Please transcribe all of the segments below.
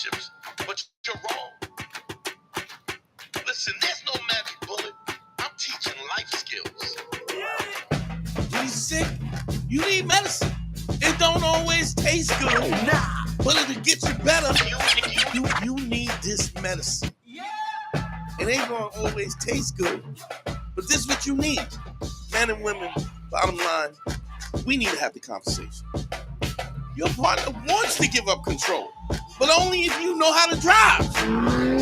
relationships, but you're wrong. Listen, there's no magic bullet. I'm teaching life skills. When you're sick, you need medicine. It don't always taste good, but it'll get you better. You need this medicine. It ain't gonna always taste good, but this is what you need. Men and women, bottom line, we need to have the conversation. Your partner wants to give up control, but only if you know how to drive.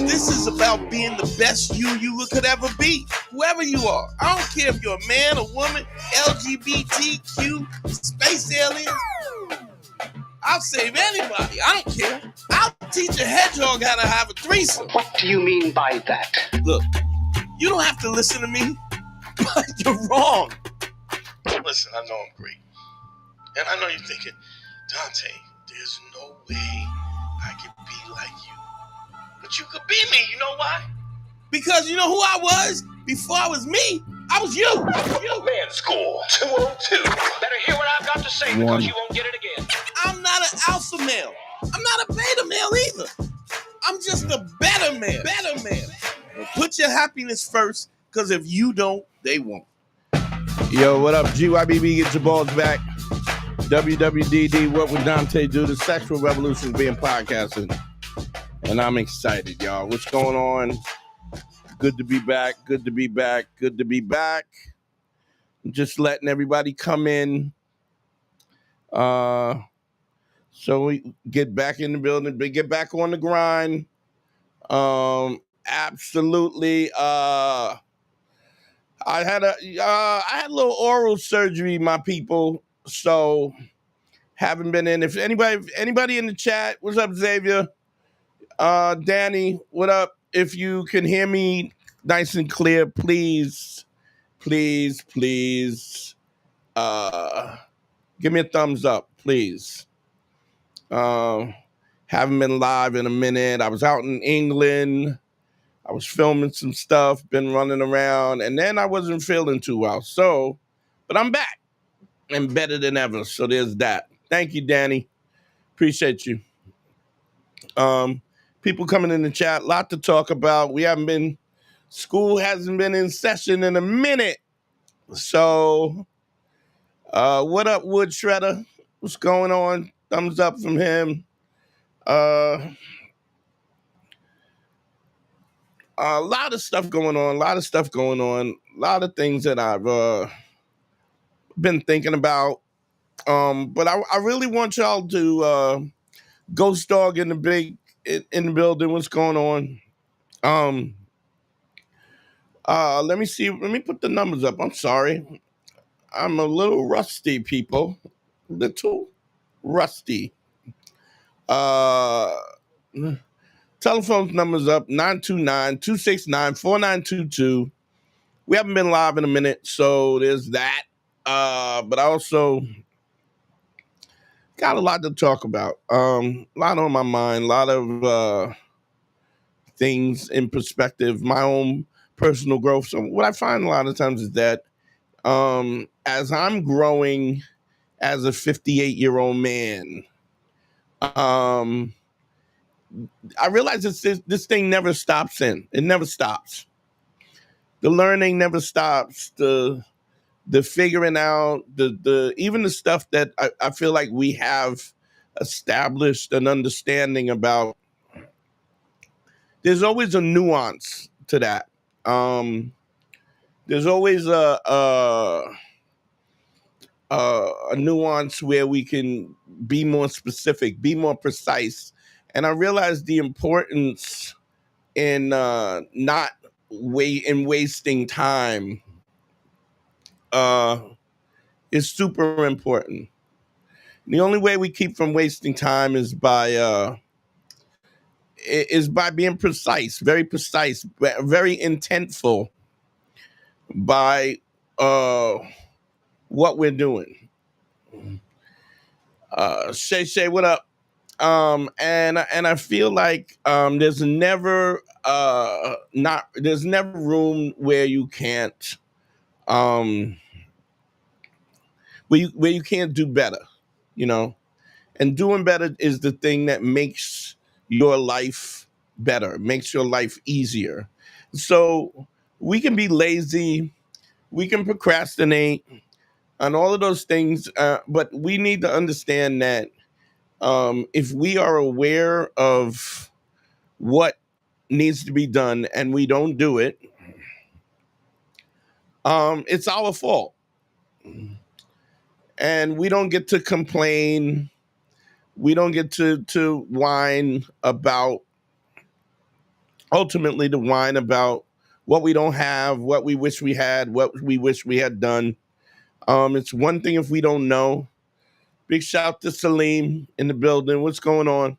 This is about being the best you could ever be, whoever you are. I don't care if you're a man, a woman, LGBTQ, space aliens. I'll save anybody. I don't care. I'll teach a hedgehog how to have a threesome. What do you mean by that? Look, you don't have to listen to me, but you're wrong. Listen, I know I'm great. And I know you're thinking, Dante, there's no way I could be like you. But you could be me, you know why? Because you know who I was? Before I was me, I was you. Man score 202. Better hear what I've got to say because you won't get it again. I'm not an alpha male. I'm not a beta male either. I'm just a better man. Well, put your happiness first, because if you don't, they won't. Yo, what up? GYBB, get your balls back. WWDD, what would Dante do? The sexual revolution is being podcasted. And I'm excited, y'all. What's going on? Good to be back. I'm just letting everybody come in. So we get back in the building, get back on the grind. Absolutely. I had a little oral surgery, my people. So haven't been in. If anybody in the chat, what's up, Xavier? Danny, what up? If you can hear me nice and clear, please, give me a thumbs up, please. Haven't been live in a minute. I was out in England. I was filming some stuff, been running around, and then I wasn't feeling too well. So, but I'm back and better than ever. So there's that. Thank you, Danny. Appreciate you. People coming in the chat, lot to talk about. School hasn't been in session in a minute. So, what up, Wood Shredder? What's going on? Thumbs up from him. A lot of stuff going on. A lot of things that I've been thinking about. But I really want y'all to Ghost Dog in the building. What's going on? Let me see. Let me put the numbers up. I'm sorry. I'm a little rusty, people. Little rusty. Telephone numbers up, 929-269-4922. We haven't been live in a minute, so there's that. But I also got a lot to talk about. A lot on my mind, a lot of things in perspective, my own personal growth. So what I find a lot of times is that as I'm growing as a 58-year-old man, I realize this thing never stops in. It never stops. The learning never stops. The figuring out, even the stuff that I feel like we have established an understanding about. There's always a nuance to that. There's always a nuance where we can be more specific, be more precise. And I realized the importance in not wasting time is super important. The only way we keep from wasting time is by being precise, very intentful by what we're doing. Shay, what up? And I feel like there's never room where you can't where you can't do better, you know. And doing better is the thing that makes your life better, makes your life easier. So we can be lazy, we can procrastinate, and all of those things, but we need to understand that if we are aware of what needs to be done and we don't do it, it's our fault. And we don't get to complain. We don't get to whine about, ultimately to whine about what we don't have, what we wish we had, what we wish we had done. It's one thing if we don't know. Big shout to Salim in the building. What's going on?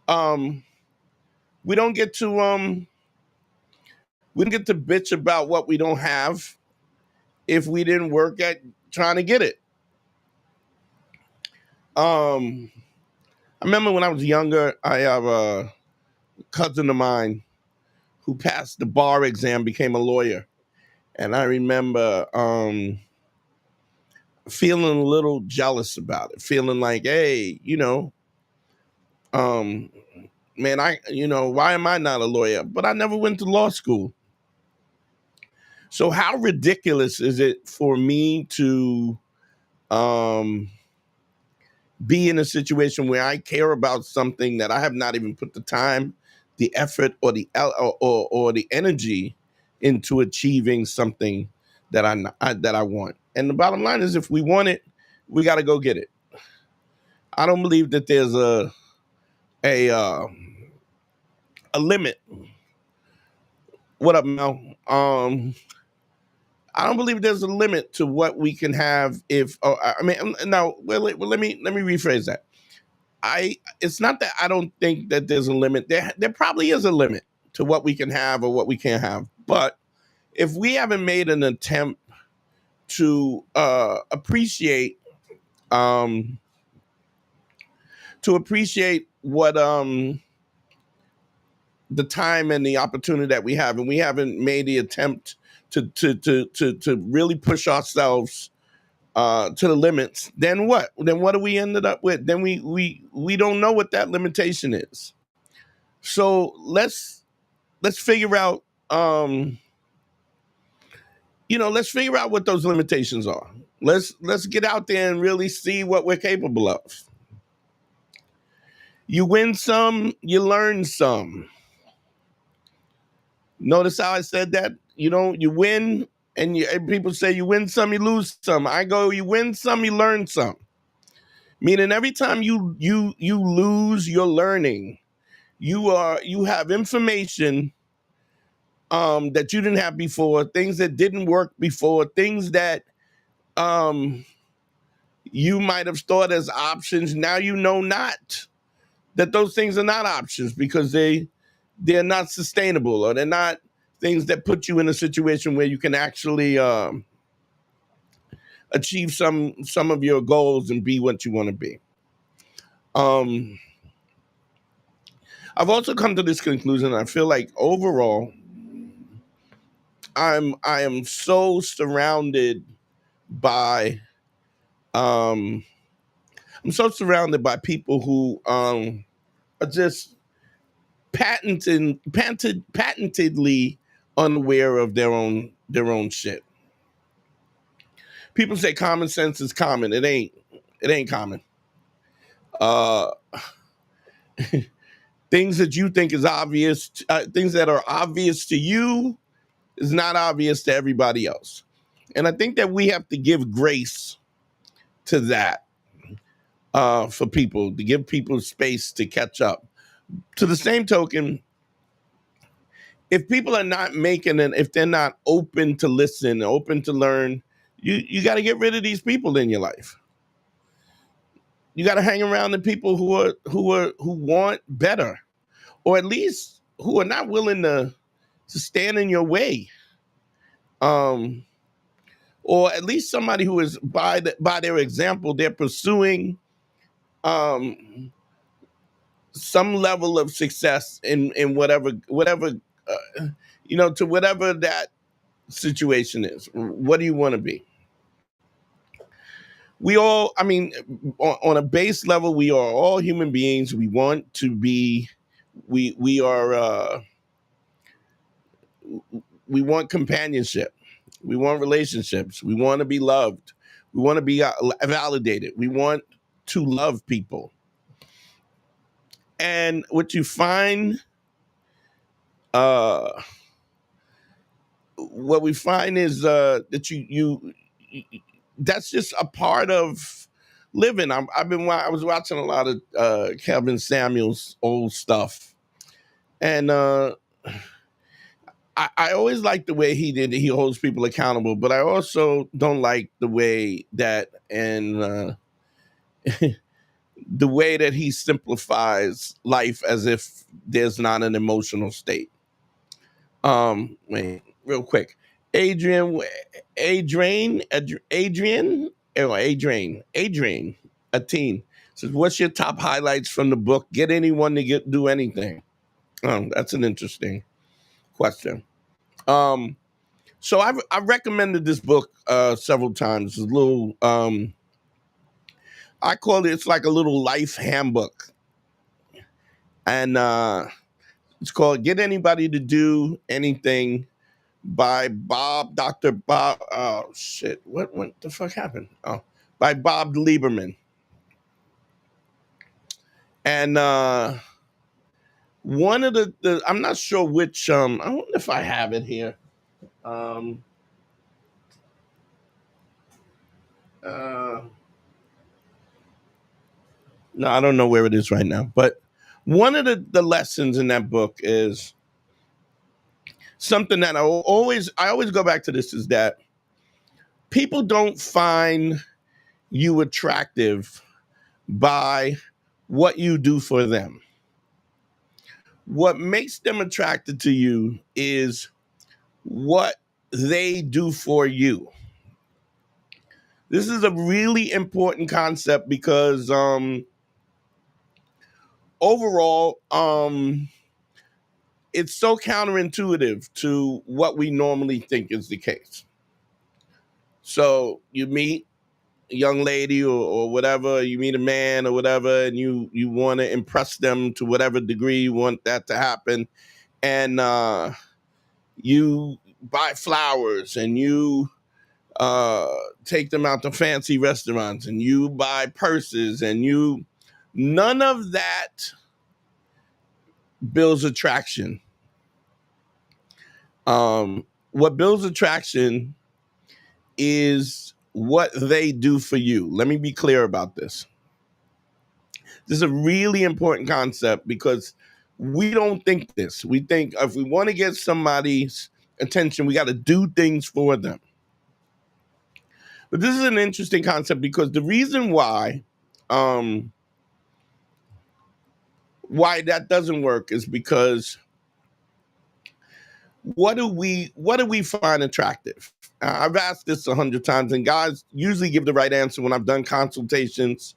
Um, we don't get to bitch about what we don't have if we didn't work at trying to get it. I remember when I was younger, I have a cousin of mine who passed the bar exam, became a lawyer. And I remember feeling a little jealous about it, feeling like, hey, um, man, why am I not a lawyer? But I never went to law school. So how ridiculous is it for me to be in a situation where I care about something that I have not even put the time, the effort, or the energy into achieving something that I want. And the bottom line is, if we want it, we got to go get it. I don't believe that there's a limit. What up, Mel? I don't believe there's a limit to what we can have. If now, let me rephrase that. It's not that I don't think that there's a limit. There probably is a limit to what we can have or what we can't have. But if we haven't made an attempt to appreciate what the time and the opportunity that we have, and we haven't made the attempt to really push ourselves to the limits, then what? Then what do we ended up with? Then we don't know what that limitation is. So let's figure out let's figure out what those limitations are. Let's get out there and really see what we're capable of. You win some, you learn some. Notice how I said that? You win, and people say you win some, you lose some. I go, you win some, you learn some. Meaning every time you lose, you're learning. You have information that you didn't have before, things that didn't work before, things that you might have thought as options. Now you know not that those things are not options because they're not sustainable, or they're not things that put you in a situation where you can actually achieve some of your goals and be what you want to be. I've also come to this conclusion. I feel like overall, I am so surrounded by I'm so surrounded by people who are just patentedly unaware of their own shit. People say common sense is common. It ain't common. Things that you think is obvious, things that are obvious to you is not obvious to everybody else. And I think that we have to give grace to that for people, to give people space to catch up. To the same token, if people are not if they're not open to listen, open to learn, you got to get rid of these people in your life. You got to hang around the people who want better, or at least who are not willing to stand in your way. Or at least somebody who is by their example, they're pursuing some level of success in whatever to whatever that situation is. What do you want to be? we all, I mean, on a base level, we are all human beings. We want to be, we are, we want companionship. We want relationships. We want to be loved. We want to be validated. We want to love people. And what you find, what we find is that you that's just a part of living. I was watching a lot of Kevin Samuels old stuff, and I always like the way he holds people accountable, but I also don't like the way that the way that he simplifies life as if there's not an emotional state. Wait, real quick. Adrian, a teen says, "What's your top highlights from the book? Get anyone to do anything." That's an interesting question. So I've recommended this book several times. It's a little, I call it. It's like a little life handbook, and it's called "Get Anybody to Do Anything" by Dr. Bob. Oh shit! What the fuck happened? Oh, by Bob Lieberman. And one of the I'm not sure which. I wonder if I have it here. No, I don't know where it is right now. But one of the lessons in that book is something that I always go back to. This is that people don't find you attractive by what you do for them. What makes them attracted to you is what they do for you. This is a really important concept because overall, it's so counterintuitive to what we normally think is the case. So you meet a young lady or whatever, you meet a man or whatever, and you want to impress them to whatever degree you want that to happen. And you buy flowers and you take them out to fancy restaurants and you buy purses and none of that builds attraction. What builds attraction is what they do for you. Let me be clear about this. This is a really important concept because we don't think this. We think if we want to get somebody's attention, we got to do things for them. But this is an interesting concept because the reason why that doesn't work is because what do we find attractive? I've asked this 100 times, and guys usually give the right answer when I've done consultations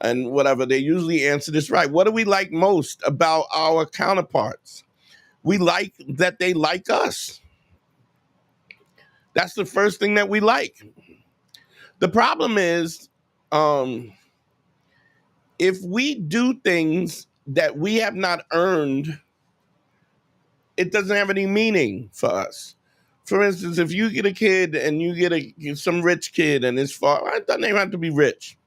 and whatever. They usually answer this right. What do we like most about our counterparts? We like that they like us. That's the first thing that we like. The problem is, if we do things that we have not earned, it doesn't have any meaning for us. For instance, if you get a kid and you get some rich kid and it doesn't even have to be rich.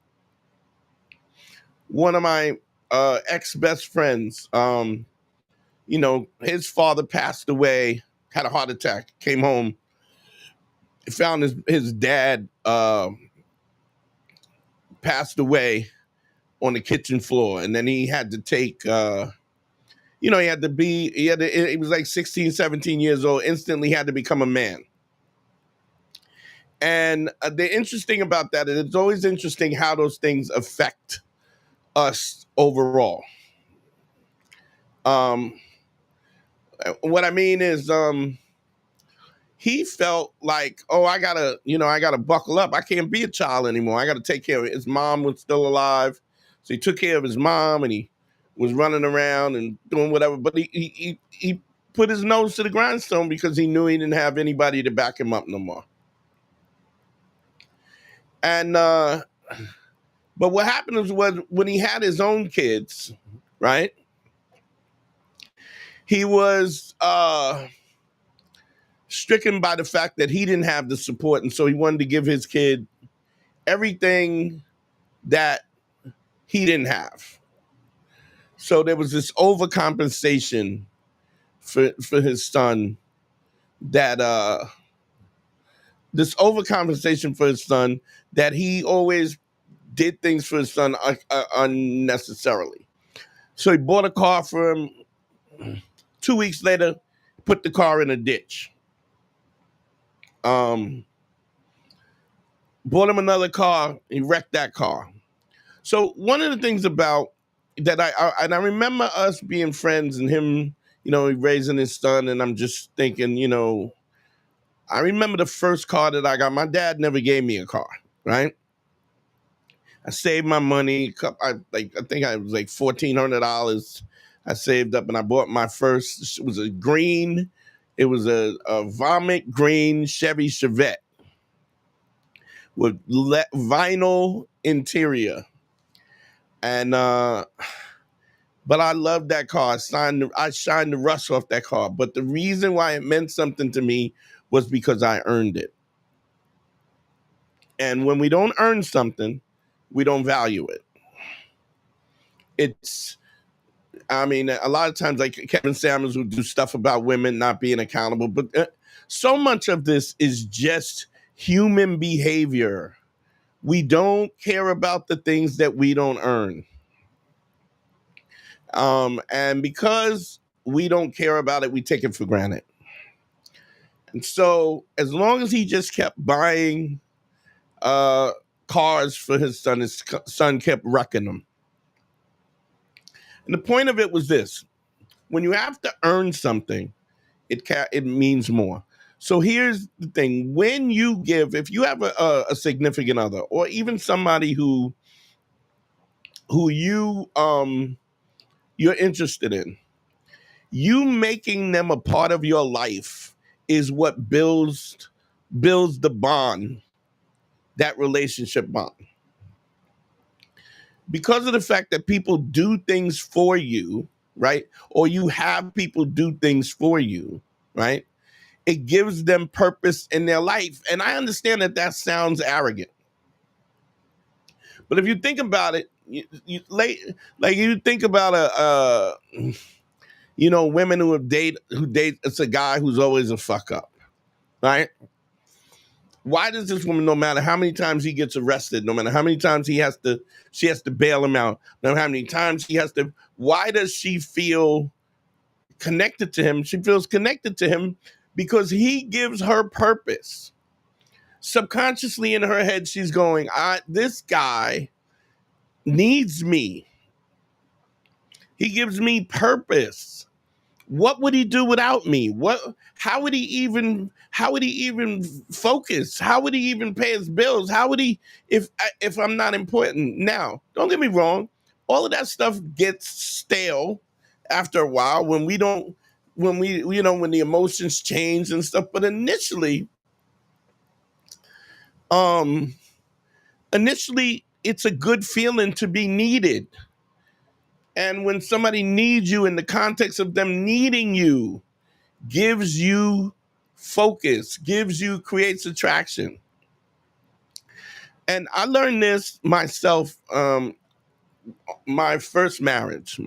One of my ex-best friends, his father passed away, had a heart attack, came home, found his dad passed away on the kitchen floor. And then he had to take, he was like 16, 17 years old, instantly had to become a man. And the interesting about that is it's always interesting how those things affect us overall. What I mean is, he felt like, oh, I gotta buckle up. I can't be a child anymore. I gotta take care of it. His mom was still alive. So he took care of his mom and he was running around and doing whatever. But he put his nose to the grindstone because he knew he didn't have anybody to back him up no more. And but what happened was when he had his own kids, right? He was stricken by the fact that he didn't have the support, and so he wanted to give his kid everything that he didn't have. So there was this overcompensation for his son that he always did things for his son unnecessarily. So he bought a car for him. 2 weeks later, put the car in a ditch. Bought him another car. He wrecked that car. So one of the things about that I remember us being friends and him, raising his son, and I'm just thinking, I remember the first car that I got. My dad never gave me a car, right? I saved my money. I think I was like $1,400. I saved up and I bought my first. It was a vomit green Chevy Chevette with vinyl interior, and but I loved that car. I shined the rust off that car. But the reason why it meant something to me was because I earned it. And when we don't earn something, we don't value it. A lot of times, like Kevin Samuels would do stuff about women not being accountable, but so much of this is just human behavior. We don't care about the things that we don't earn. And because we don't care about it, we take it for granted. And so as long as he just kept buying cars for his son kept wrecking them. And the point of it was this: when you have to earn something, it means more. So here's the thing: when you give, if you have a significant other, or even somebody who you're interested in, you making them a part of your life is what builds the bond, that relationship bond. Because of the fact that people do things for you, right? Or you have people do things for you, right? It gives them purpose in their life. And I understand that sounds arrogant. But if you think about it, you think about women who date, it's a guy who's always a fuck up, right? Why does this woman, no matter how many times he gets arrested, no matter how many times she has to bail him out, no matter how many times why does she feel connected to him? She feels connected to him because he gives her purpose. Subconsciously in her head, she's going, this guy needs me. He gives me purpose. What would he do without me? How would he even focus? How would he even pay his bills? How would he, if I'm not important? Now, don't get me wrong. All of that stuff gets stale after a while when the emotions change and stuff. But initially, it's a good feeling to be needed. And when somebody needs you, in the context of them needing you, gives you focus, creates attraction. And I learned this myself. My first marriage,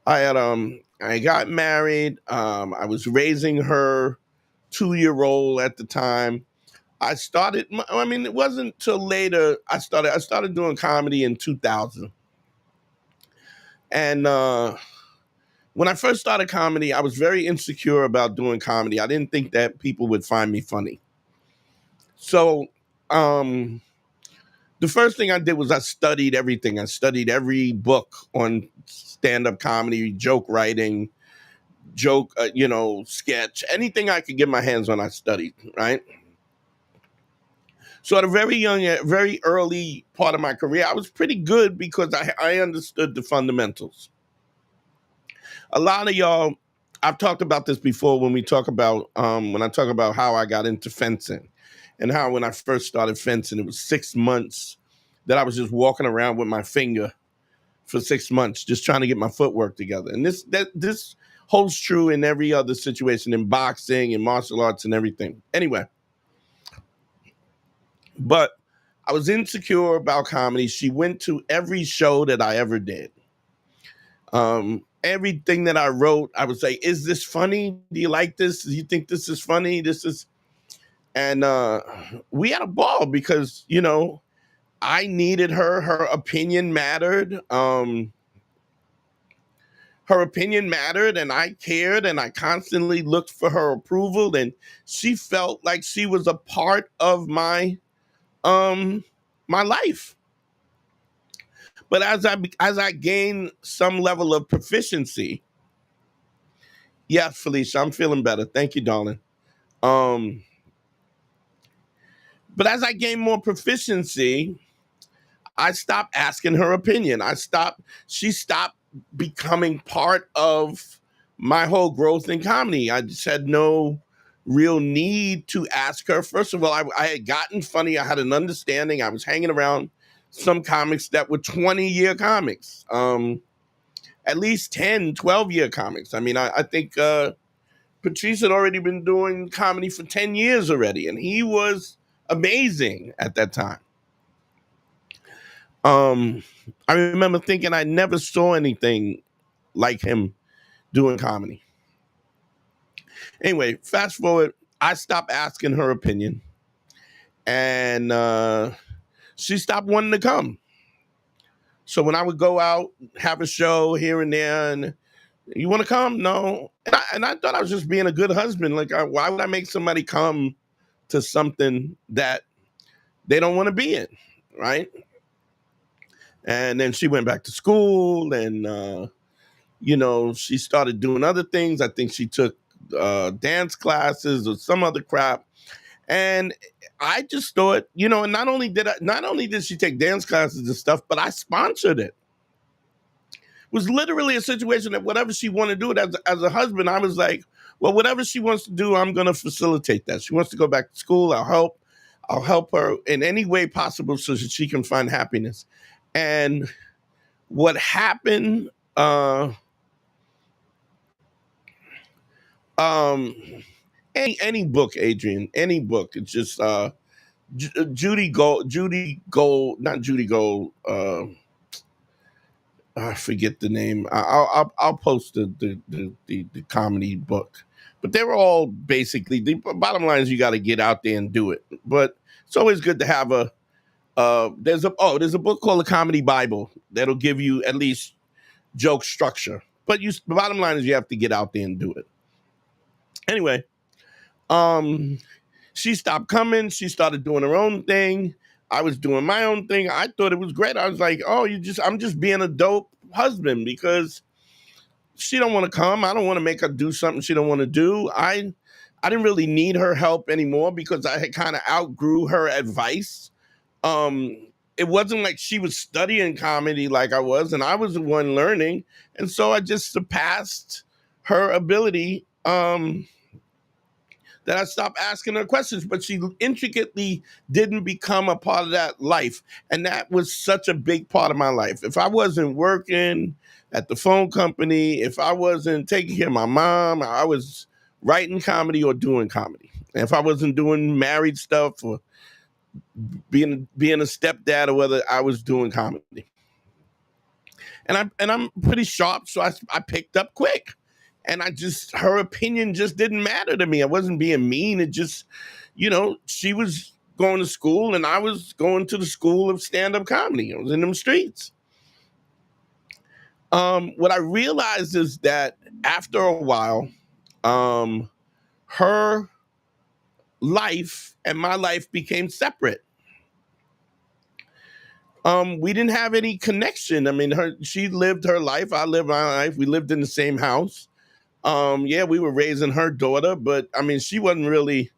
I got married. I was raising her 2-year-old at the time. It wasn't till later I started doing comedy in 2000. And when I first started comedy, I was very insecure about doing comedy. I didn't think that people would find me funny. So the first thing I did was I studied everything. I studied every book on stand-up comedy, joke writing, sketch, anything I could get my hands on, I studied, right? So at a very early part of my career, I was pretty good because I understood the fundamentals. A lot of y'all, I've talked about this before when I talk about how I got into fencing. and how when I first started fencing, it was 6 months that I was just walking around with my finger for 6 months, just trying to get my footwork together. And this holds true in every other situation, in boxing and martial arts and everything. Anyway, but I was insecure about comedy. She went to every show that I ever did. Everything that I wrote, I would say, is this funny? Do you like this? Do you think this is funny? And we had a ball because, I needed her. Her opinion mattered. Her opinion mattered, and I cared, and I constantly looked for her approval, and she felt like she was a part of my life. But as I gained some level of proficiency, yeah, Felicia, I'm feeling better. Thank you, darling. But as I gained more proficiency, I stopped asking her opinion. She stopped becoming part of my whole growth in comedy. I just had no real need to ask her. First of all, I had gotten funny. I had an understanding. I was hanging around some comics that were 20-year comics, at least 10, 12-year comics. I mean, I think Patrice had already been doing comedy for 10 years already, and he was amazing at that time. I remember thinking I never saw anything like him doing comedy. Anyway, fast forward, I stopped asking her opinion, and she stopped wanting to come. So when I would go out, have a show here and there, and you want to come? No. And I thought I was just being a good husband. Like, why would I make somebody come to something that they don't want to be in, right? And then she went back to school, and she started doing other things. I think she took dance classes or some other crap. And I just thought, and not only did she take dance classes and stuff, but I sponsored it. It was literally a situation that whatever she wanted to do, as a husband, I was like, well, whatever she wants to do, I'm going to facilitate that. She wants to go back to school, I'll help her in any way possible so that she can find happiness. And what happened, any book, Adrian, any book. It's just Judy Gold, not Judy Gold. I forget the name. I'll post the comedy book, but they were all basically, the bottom line is you got to get out there and do it. But it's always good to have there's a book called The Comedy Bible that'll give you at least joke structure. But the bottom line is you have to get out there and do it. Anyway, she stopped coming. She started doing her own thing. I was doing my own thing. I thought it was great. I was like, I'm just being a dope husband because she don't want to come. I don't want to make her do something she don't want to do. I didn't really need her help anymore because I had kind of outgrew her advice. It wasn't like she was studying comedy like I was, and I was the one learning. And so I just surpassed her ability, that I stopped asking her questions, but she intricately didn't become a part of that life. And that was such a big part of my life. If I wasn't working at the phone company, if I wasn't taking care of my mom, I was writing comedy or doing comedy. And if I wasn't doing married stuff or being a stepdad or whether I was doing comedy. And I'm pretty sharp, so I picked up quick. And her opinion just didn't matter to me. I wasn't being mean. It just, she was going to school and I was going to the school of stand-up comedy. I was in them streets. What I realized is that after a while, her life and my life became separate. We didn't have any connection. I mean, she lived her life. I lived my life. We lived in the same house. We were raising her daughter, but I mean, she wasn't really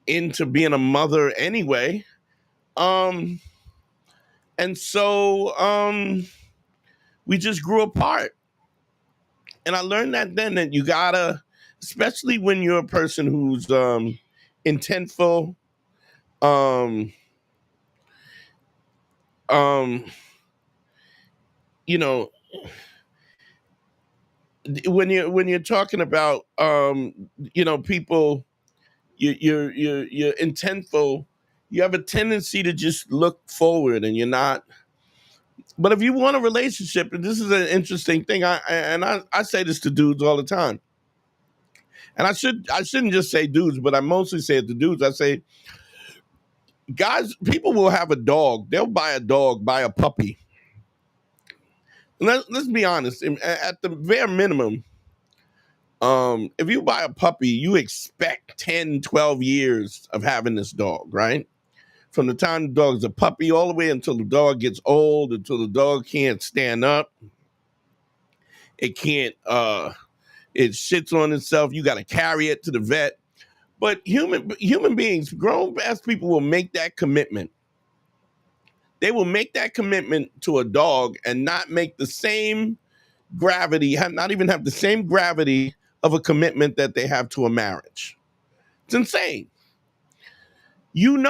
into being a mother anyway. And so we just grew apart. And I learned that then that you gotta, especially when you're a person who's intentful, Um, um, you know, when you're talking about people, you're intentful. You have a tendency to just look forward, and you're not. But if you want a relationship, and this is an interesting thing, I say this to dudes all the time, and I shouldn't just say dudes, but I mostly say it to dudes. I say, guys, people will have a dog. They'll buy a dog, buy a puppy. And let's be honest. At the bare minimum, if you buy a puppy, you expect 10, 12 years of having this dog, right? From the time the dog's a puppy all the way until the dog gets old, until the dog can't stand up. It can't, it shits on itself. You got to carry it to the vet. But human beings, grown ass people will make that commitment. They will make that commitment to a dog and not make the same gravity, not even have the same gravity of a commitment that they have to a marriage. It's insane. And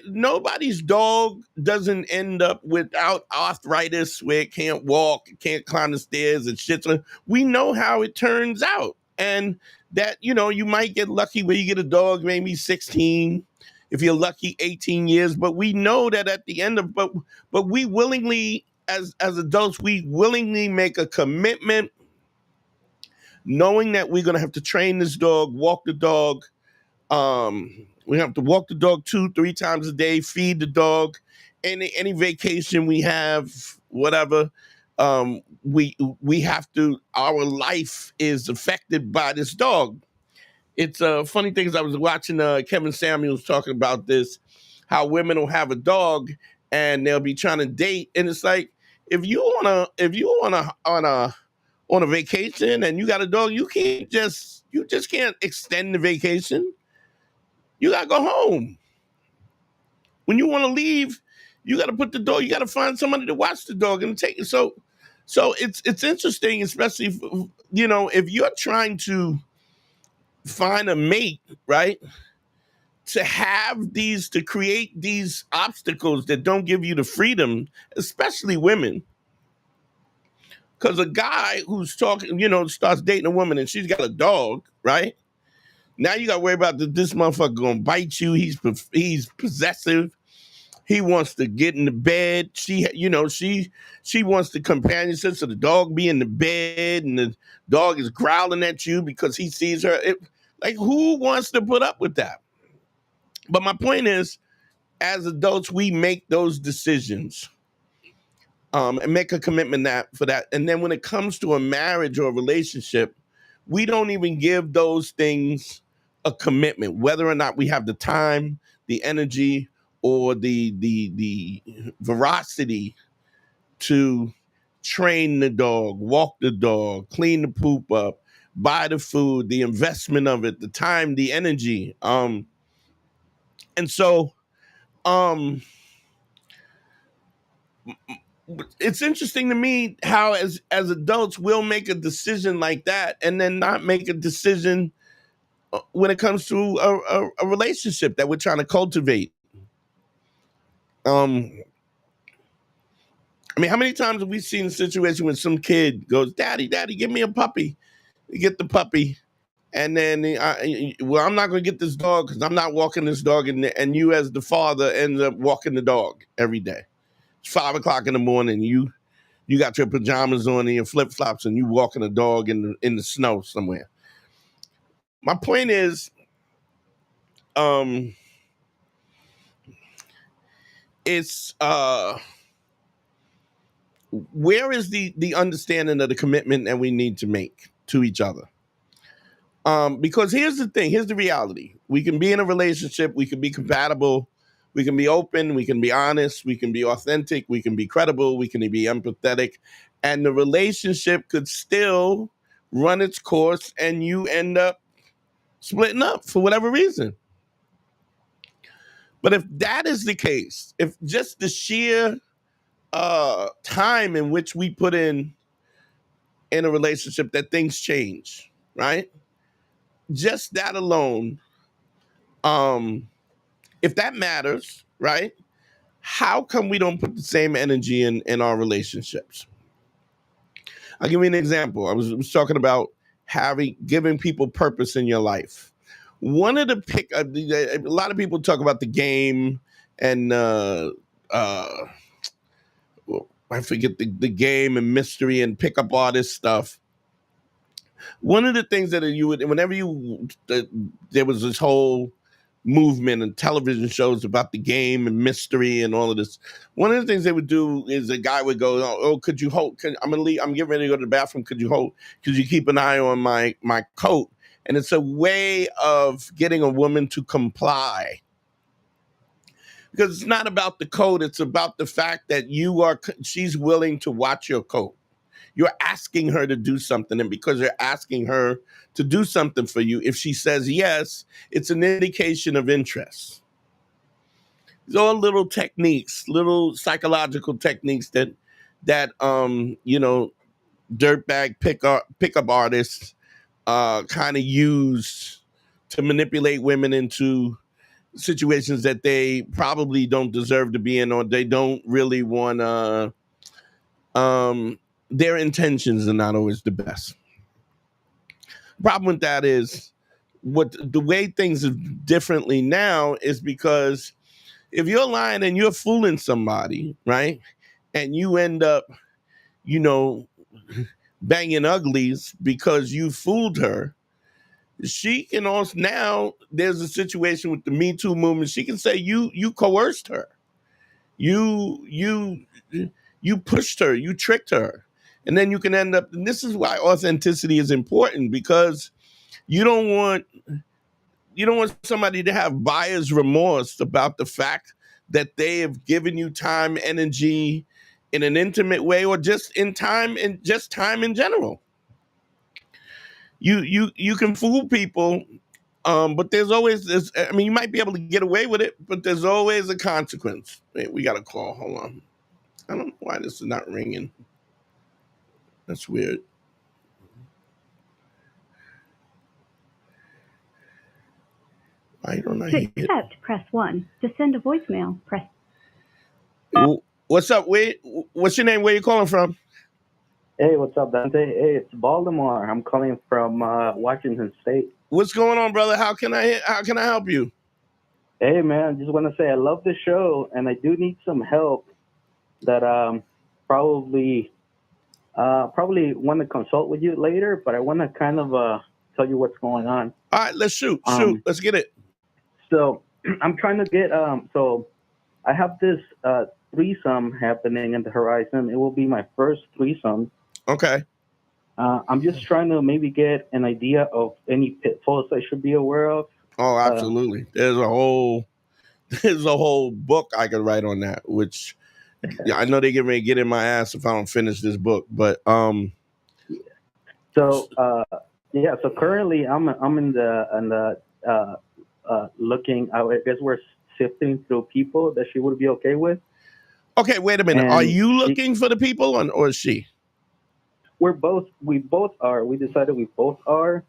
nobody's dog doesn't end up without arthritis where it can't walk, it can't climb the stairs, and shit. We know how it turns out. And that, you might get lucky where you get a dog maybe 16, if you're lucky 18 years, but we know that at the end of, but we willingly, as adults, we willingly make a commitment knowing that we're going to have to train this dog, walk the dog. We have to walk the dog 2-3 times a day, feed the dog. Any vacation we have, whatever, we have to. Our life is affected by this dog. It's a funny thing is I was watching Kevin Samuels talking about this, how women will have a dog and they'll be trying to date, and it's like if you on a vacation and you got a dog, you just can't extend the vacation. You gotta go home. When you want to leave, you gotta put the dog. You gotta find somebody to watch the dog and take it. So it's interesting, especially if you're trying to find a mate, right? To create these obstacles that don't give you the freedom, especially women. Because a guy who's talking, starts dating a woman and she's got a dog, right? Now you got to worry about this motherfucker gonna bite you. He's possessive. He wants to get in the bed. She wants the companionship, so the dog be in the bed and the dog is growling at you because he sees her. Like, who wants to put up with that? But my point is, as adults, we make those decisions and make a commitment for that. And then when it comes to a marriage or a relationship, we don't even give those things a commitment, whether or not we have the time, the energy, or the veracity to train the dog, walk the dog, clean the poop up, buy the food, the investment of it, the time, the energy. And so it's interesting to me how as adults we'll make a decision like that and then not make a decision when it comes to a relationship that we're trying to cultivate. I mean, how many times have we seen a situation when some kid goes, Daddy, give me a puppy. You get the puppy. And then, I'm not going to get this dog because I'm not walking this dog. And you as the father ends up walking the dog every day. It's 5 o'clock in the morning. You got your pajamas on and your flip-flops and you walking a dog in the snow somewhere. My point is, it's where is the understanding of the commitment that we need to make to each other? Because here's the thing, here's the reality. We can be in a relationship, we can be compatible, we can be open, we can be honest, we can be authentic, we can be credible, we can be empathetic, and the relationship could still run its course and you end up splitting up for whatever reason. But if that is the case, if just the sheer time in which we put in a relationship that things change, right? Just that alone If that matters, right? How come we don't put the same energy in our relationships? I'll give you an example. I was talking about giving people purpose in your life. One of a lot of people talk about the game and uh, I forget the game and mystery and pickup artist stuff. One of the things that there was this whole movement and television shows about the game and mystery and all of this. One of the things they would do is a guy would go, "Oh, could you hold? I'm gonna leave. I'm getting ready to go to the bathroom. Could you keep an eye on my coat?" And it's a way of getting a woman to comply, because it's not about the coat. It's about the fact that she's willing to watch your coat. You're asking her to do something, and because you're asking her to do something for you, if she says yes, it's an indication of interest. These are all little techniques, little psychological techniques that dirtbag pickup artists kind of use to manipulate women into situations that they probably don't deserve to be in, or they don't really want to. Their intentions are not always the best. Problem with that is the way things are differently now is because if you're lying and you're fooling somebody, right, and you end up, banging uglies because you fooled her, she can also, now there's a situation with the Me Too movement. She can say you coerced her, you pushed her, you tricked her. And then you can end up, and this is why authenticity is important, because you don't want somebody to have buyer's remorse about the fact that they have given you time, energy in an intimate way, or just time in general. You can fool people, but there's always this. I mean, you might be able to get away with it, but there's always a consequence. Wait, we got a call. Hold on. I don't know why this is not ringing. That's weird. Why don't I To hear? accept, press 1. To send a voicemail, press. What's up? What's your name? Where you calling from? Hey, what's up, Dante? Hey, it's Baltimore. I'm calling from Washington State. What's going on, brother? How can I help you? Hey, man, just want to say I love the show, and I do need some help. That probably want to consult with you later, but I want to kind of tell you what's going on. All right, let's shoot. Let's get it. So I'm trying to get so I have this threesome happening in the horizon. It will be my first threesome. Okay. I'm just trying to maybe get an idea of any pitfalls I should be aware of. Oh, absolutely. There's a whole book I could write on that, which I know they get ready to get in my ass if I don't finish this book. But So currently I'm in the looking. I guess we're sifting through people that she would be okay with. Okay, wait a minute. And are you looking for the people, or is she? We both are. We decided we both are.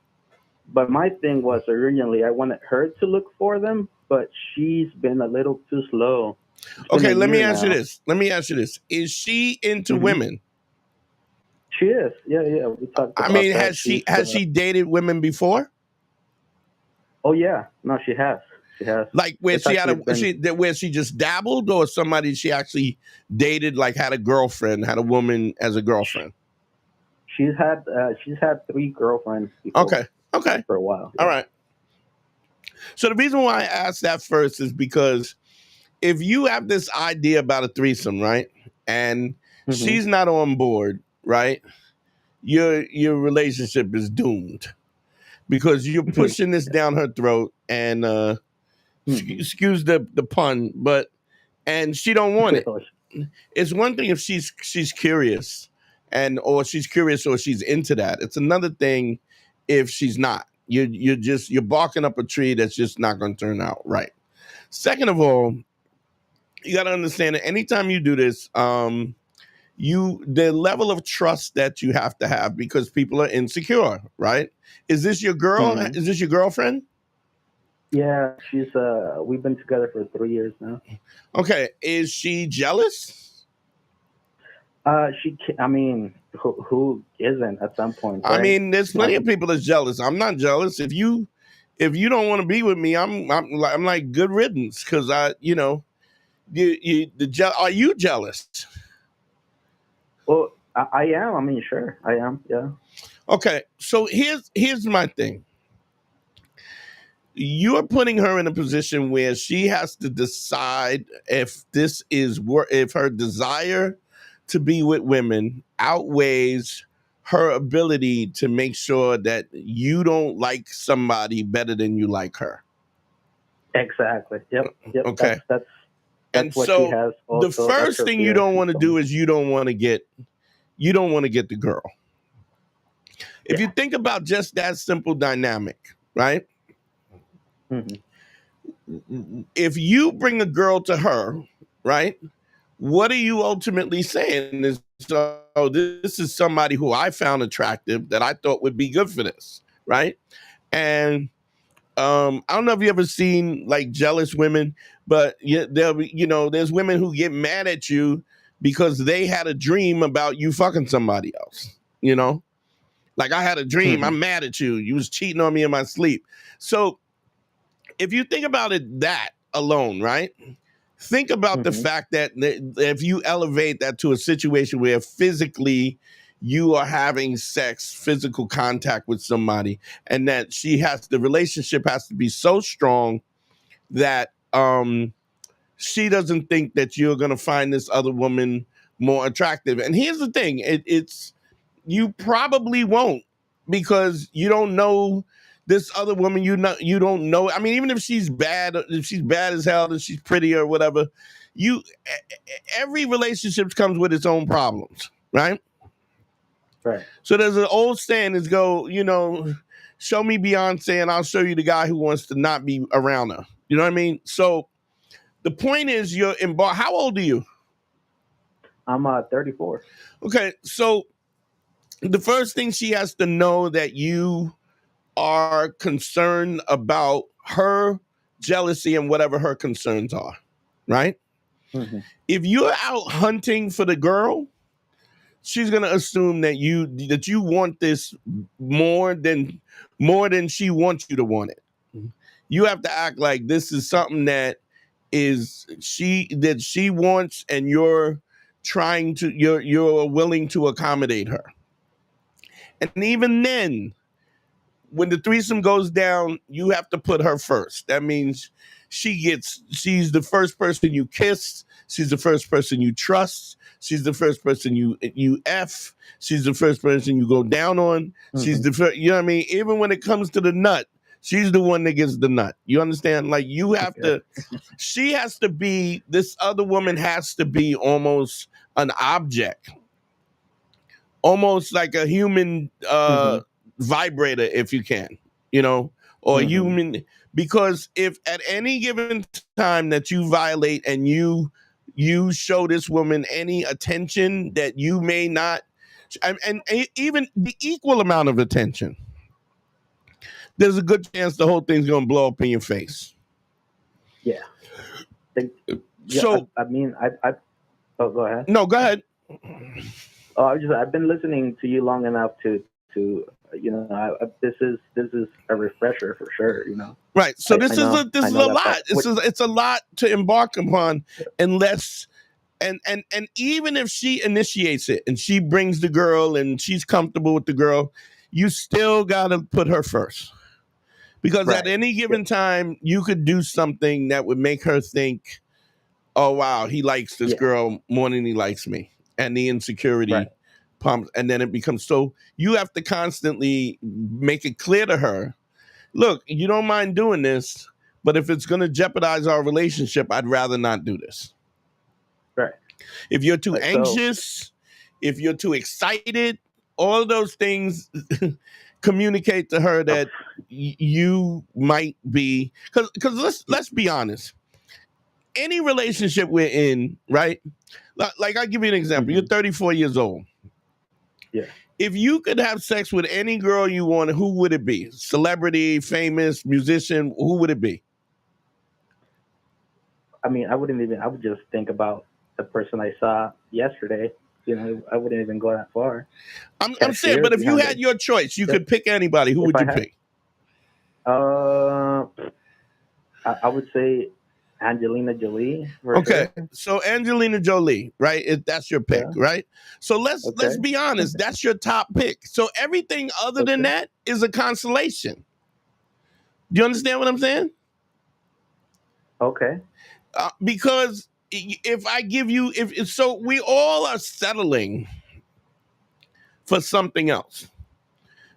But my thing was originally I wanted her to look for them, but she's been a little too slow. Okay, let me ask you this. Is she into women? She is. Yeah. We talked about has she dated women before? Oh yeah. No, she has. She has. Like where she just dabbled, or somebody she actually dated, like had a woman as a girlfriend? She's had 3 girlfriends before. Okay. For a while. Yeah. All right. So the reason why I asked that first is because if you have this idea about a threesome, right, and she's not on board, right, your relationship is doomed, because you're pushing this down her throat, and excuse the pun, and she don't want it. It's one thing if she's curious, or she's into that. It's another thing if she's not. You're barking up a tree that's just not going to turn out right. Second of all, you got to understand that anytime you do this, the level of trust that you have to have, because people are insecure, right? Is this your girl? Is this your girlfriend? Yeah, she's we've been together for 3 years now. Okay, is she jealous? I mean, who isn't at some point, I right? mean, there's plenty of people that's jealous. I'm not jealous. If you don't want to be with me, I'm like good riddance, because are you jealous? Well, I am. I mean, sure, I am. Yeah. Okay, so here's my thing. You're putting her in a position where she has to decide if if her desire to be with women outweighs her ability to make sure that you don't like somebody better than you like her. Exactly. Yep. Okay. That's And what so she has. Also, the first thing you don't want to do is you don't want to get the girl. If you think about just that simple dynamic, right? Mm-hmm. If you bring a girl to her, right? What are you ultimately saying is, so this is somebody who I found attractive that I thought would be good for this, right? And I don't know if you ever seen like jealous women, but there's women who get mad at you because they had a dream about you fucking somebody else, Like, I had a dream, Mm-hmm. I'm mad at you. You was cheating on me in my sleep. So if you think about it that alone, right? Think about the fact that if you elevate that to a situation where physically you are having physical contact with somebody, and that the relationship has to be so strong that she doesn't think that you're going to find this other woman more attractive. And here's the thing, it's you probably won't, because you don't know this other woman. You don't know. I mean, even if she's bad as hell, and she's pretty or whatever, every relationship comes with its own problems, right? Right. So there's an old saying is show me Beyonce and I'll show you the guy who wants to not be around her. You know what I mean? So the point is, you're in bar. How old are you? I'm 34. Okay, so the first thing she has to know that you are concerned about her jealousy and whatever her concerns are, right? Mm-hmm. If you're out hunting for the girl, she's gonna assume that you want this more than she wants you to want it. You have to act like this is something that she wants, and you're willing to accommodate her. And even then, when the threesome goes down, you have to put her first. That means she's the first person you kiss. She's the first person you trust. She's the first person you F. She's the first person you go down on. Mm-hmm. She's the first, you know what I mean? Even when it comes to the nut, she's the one that gets the nut. You understand? Like, you have to, she has to be, this other woman has to be almost an object. Almost like a human vibrator, if you can, or human, because if at any given time that you violate and you show this woman any attention that you may not, and even the equal amount of attention, there's a good chance the whole thing's gonna blow up in your face. Yeah. So I mean, oh, go ahead. No, go ahead. Oh, I've been listening to you long enough to this is a refresher for sure. Right. So this is a lot. It's a lot to embark upon, unless and even if she initiates it and she brings the girl and she's comfortable with the girl, you still gotta put her first. Because at any given time, you could do something that would make her think, oh wow, he likes this girl more than he likes me. And the insecurity pumps, and then it becomes, so you have to constantly make it clear to her, look, you don't mind doing this, but if it's going to jeopardize our relationship, I'd rather not do this. Right. If you're too anxious, if you're too excited, all of those things communicate to her that you might be, because let's be honest, any relationship we're in, right? Like, I'll give you an example. You're 34 years old. Yeah. If you could have sex with any girl you wanted, who would it be? Celebrity, famous, musician, who would it be? I mean, I would just think about the person I saw yesterday. You know, I wouldn't even go that far. I'm saying, but if you had your choice, you could pick anybody. Who would you pick? I would say Angelina Jolie. Okay, so Angelina Jolie, right? That's your pick, right? So let's be honest. That's your top pick. So everything other than that is a consolation. Do you understand what I'm saying? Okay. Because if I give you, so we all are settling for something else.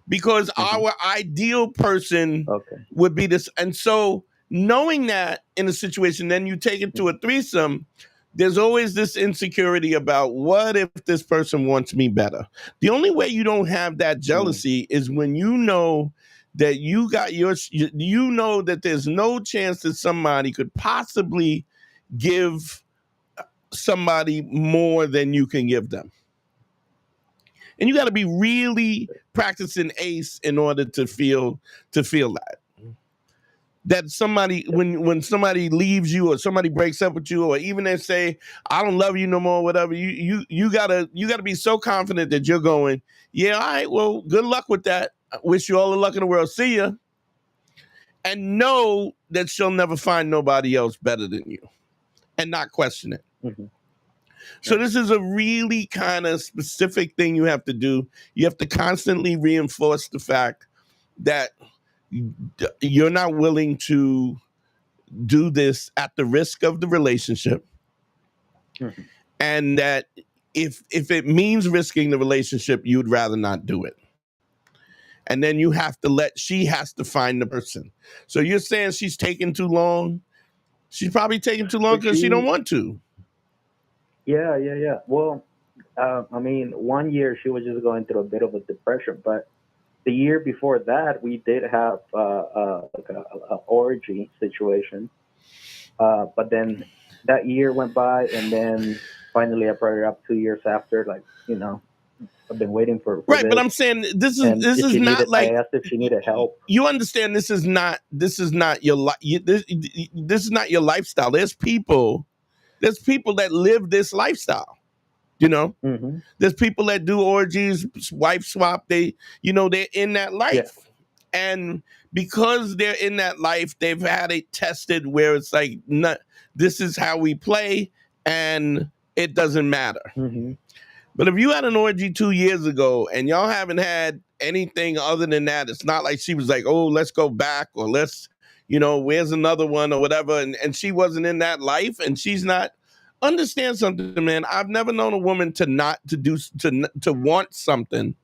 Because our ideal person would be this. And so knowing that in a situation, then you take it to a threesome, there's always this insecurity about what if this person wants me better? The only way you don't have that jealousy is when you know that you got you know that there's no chance that somebody could possibly give somebody more than you can give them. And you got to be really practicing ACE in order to feel that. That somebody, when somebody leaves you or somebody breaks up with you, or even they say, I don't love you no more, whatever, you gotta be so confident that you're going, yeah, all right, well, good luck with that. I wish you all the luck in the world. See ya. And know that she'll never find nobody else better than you. And not question it. So this is a really kind of specific thing you have to do. You have to constantly reinforce the fact that you're not willing to do this at the risk of the relationship. And that if it means risking the relationship, you'd rather not do it. And then you have to she has to find the person. So you're saying she's taking too long? She's probably taking too long because she don't want to. Yeah. Well, I mean, 1 year she was just going through a bit of a depression, but the year before that, we did have like a orgy situation. But then that year went by, and then finally I brought her up 2 years after. Like, you know, I've been waiting for right. this. But I'm saying this is not like, I asked if she needed help. You understand? This is not your life. This is not your lifestyle. There's people that live this lifestyle. You know, there's people that do orgies, wife swap. They're in that life, and because they're in that life, they've had it tested where it's like, this is how we play, and it doesn't matter. But if you had an orgy 2 years ago and y'all haven't had anything other than that, it's not like she was like, oh, let's go back, or let's, where's another one or whatever, and she wasn't in that life, and she's not. Understand something, man. I've never known a woman to want something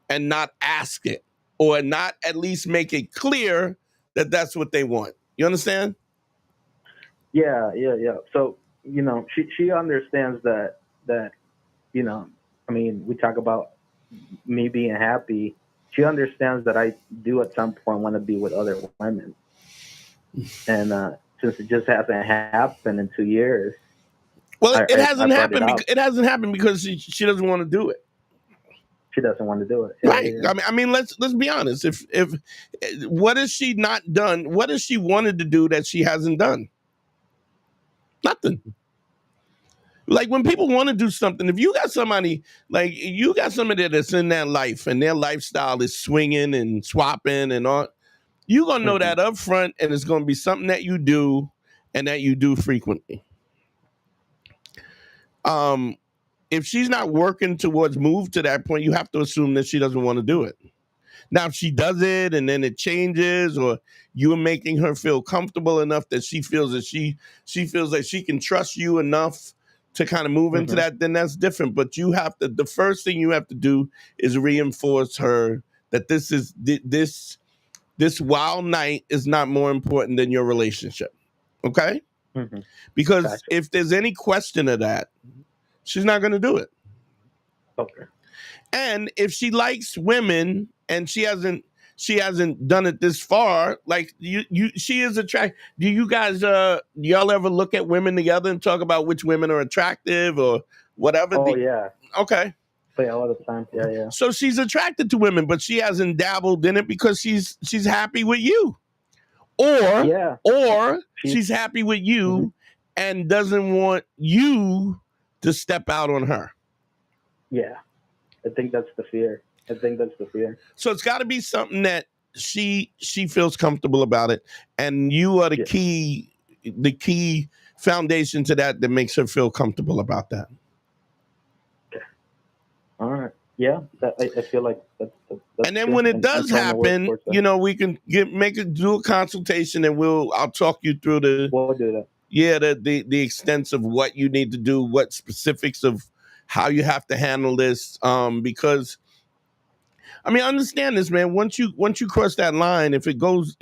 and not ask it, or not at least make it clear that that's what they want. You understand? Yeah. So, she understands that, I mean, we talk about me being happy. She understands that I do at some point want to be with other women. And since it just hasn't happened in 2 years. Well, it hasn't happened. It hasn't happened because she doesn't want to do it. She doesn't want to do it, right? Yeah. I mean, let's be honest. If what has she not done? What has she wanted to do that she hasn't done? Nothing. Like when people want to do something, if you got somebody that's in that life and their lifestyle is swinging and swapping and all, you're gonna know that up front, and it's gonna be something that you do and that you do frequently. If she's not working towards move to that point, you have to assume that she doesn't want to do it. Now, if she does it and then it changes, or you're making her feel comfortable enough that she feels that she feels like she can trust you enough to kind of move into that, then that's different. But the first thing you have to do is reinforce her that this wild night is not more important than your relationship. Okay? Because if there's any question of that, she's not going to do it. Okay. And if she likes women and she hasn't done it this far, like she is attractive. Do you guys, y'all ever look at women together and talk about which women are attractive or whatever? Oh, yeah. Okay. play all the time. Yeah. So she's attracted to women, but she hasn't dabbled in it because she's happy with you. Or she's happy with you and doesn't want you to step out on her. Yeah. I think that's the fear. So it's got to be something that she feels comfortable about it, and you are the key foundation to that makes her feel comfortable about that. Okay. All right. Yeah, I feel like that's and then when it does happen, we can do a consultation, and I'll talk you through we'll do that. Yeah, the extents of what you need to do, what specifics of how you have to handle this, because I mean, understand this, man. Once you cross that line, if it goes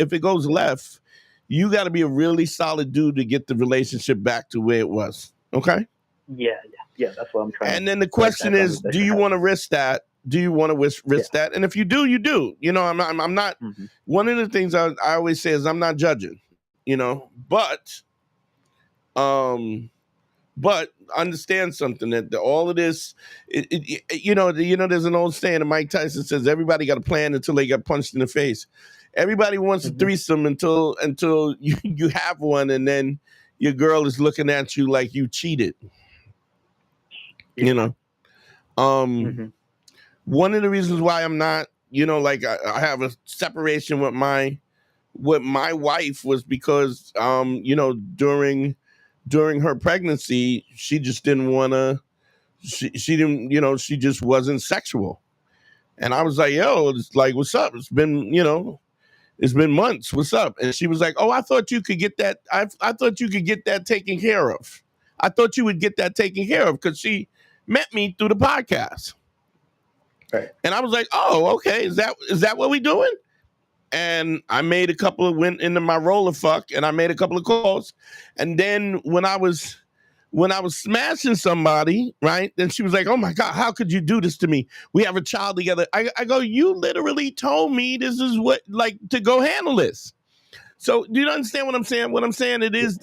left, you got to be a really solid dude to get the relationship back to where it was. Okay? Yeah. That's what I'm trying. And then the question is, do you want to risk that? Do you want to risk that? And if you do, you do. I'm not. One of the things I always say is I'm not judging. But understand something, that all of this, there's an old saying that Mike Tyson says, everybody got a plan until they get punched in the face. Everybody wants a threesome until you have one, and then your girl is looking at you like you cheated. One of the reasons why I'm not, I have a separation with my wife was because, during her pregnancy, she just didn't want to, she didn't, she just wasn't sexual. And I was like, yo, it's like, what's up? It's been months. What's up? And she was like, oh, I thought you could get that. I thought you could get that taken care of. I thought you would get that taken care of, because she met me through the podcast. Right. And I was like, oh, okay. Is that what we doing? And I went into my roller fuck, and I made a couple of calls. And then when I was smashing somebody, right, then she was like, oh my God, how could you do this to me? We have a child together. I go, you literally told me this is what, like, to go handle this. So do you understand what I'm saying? What I'm saying, it is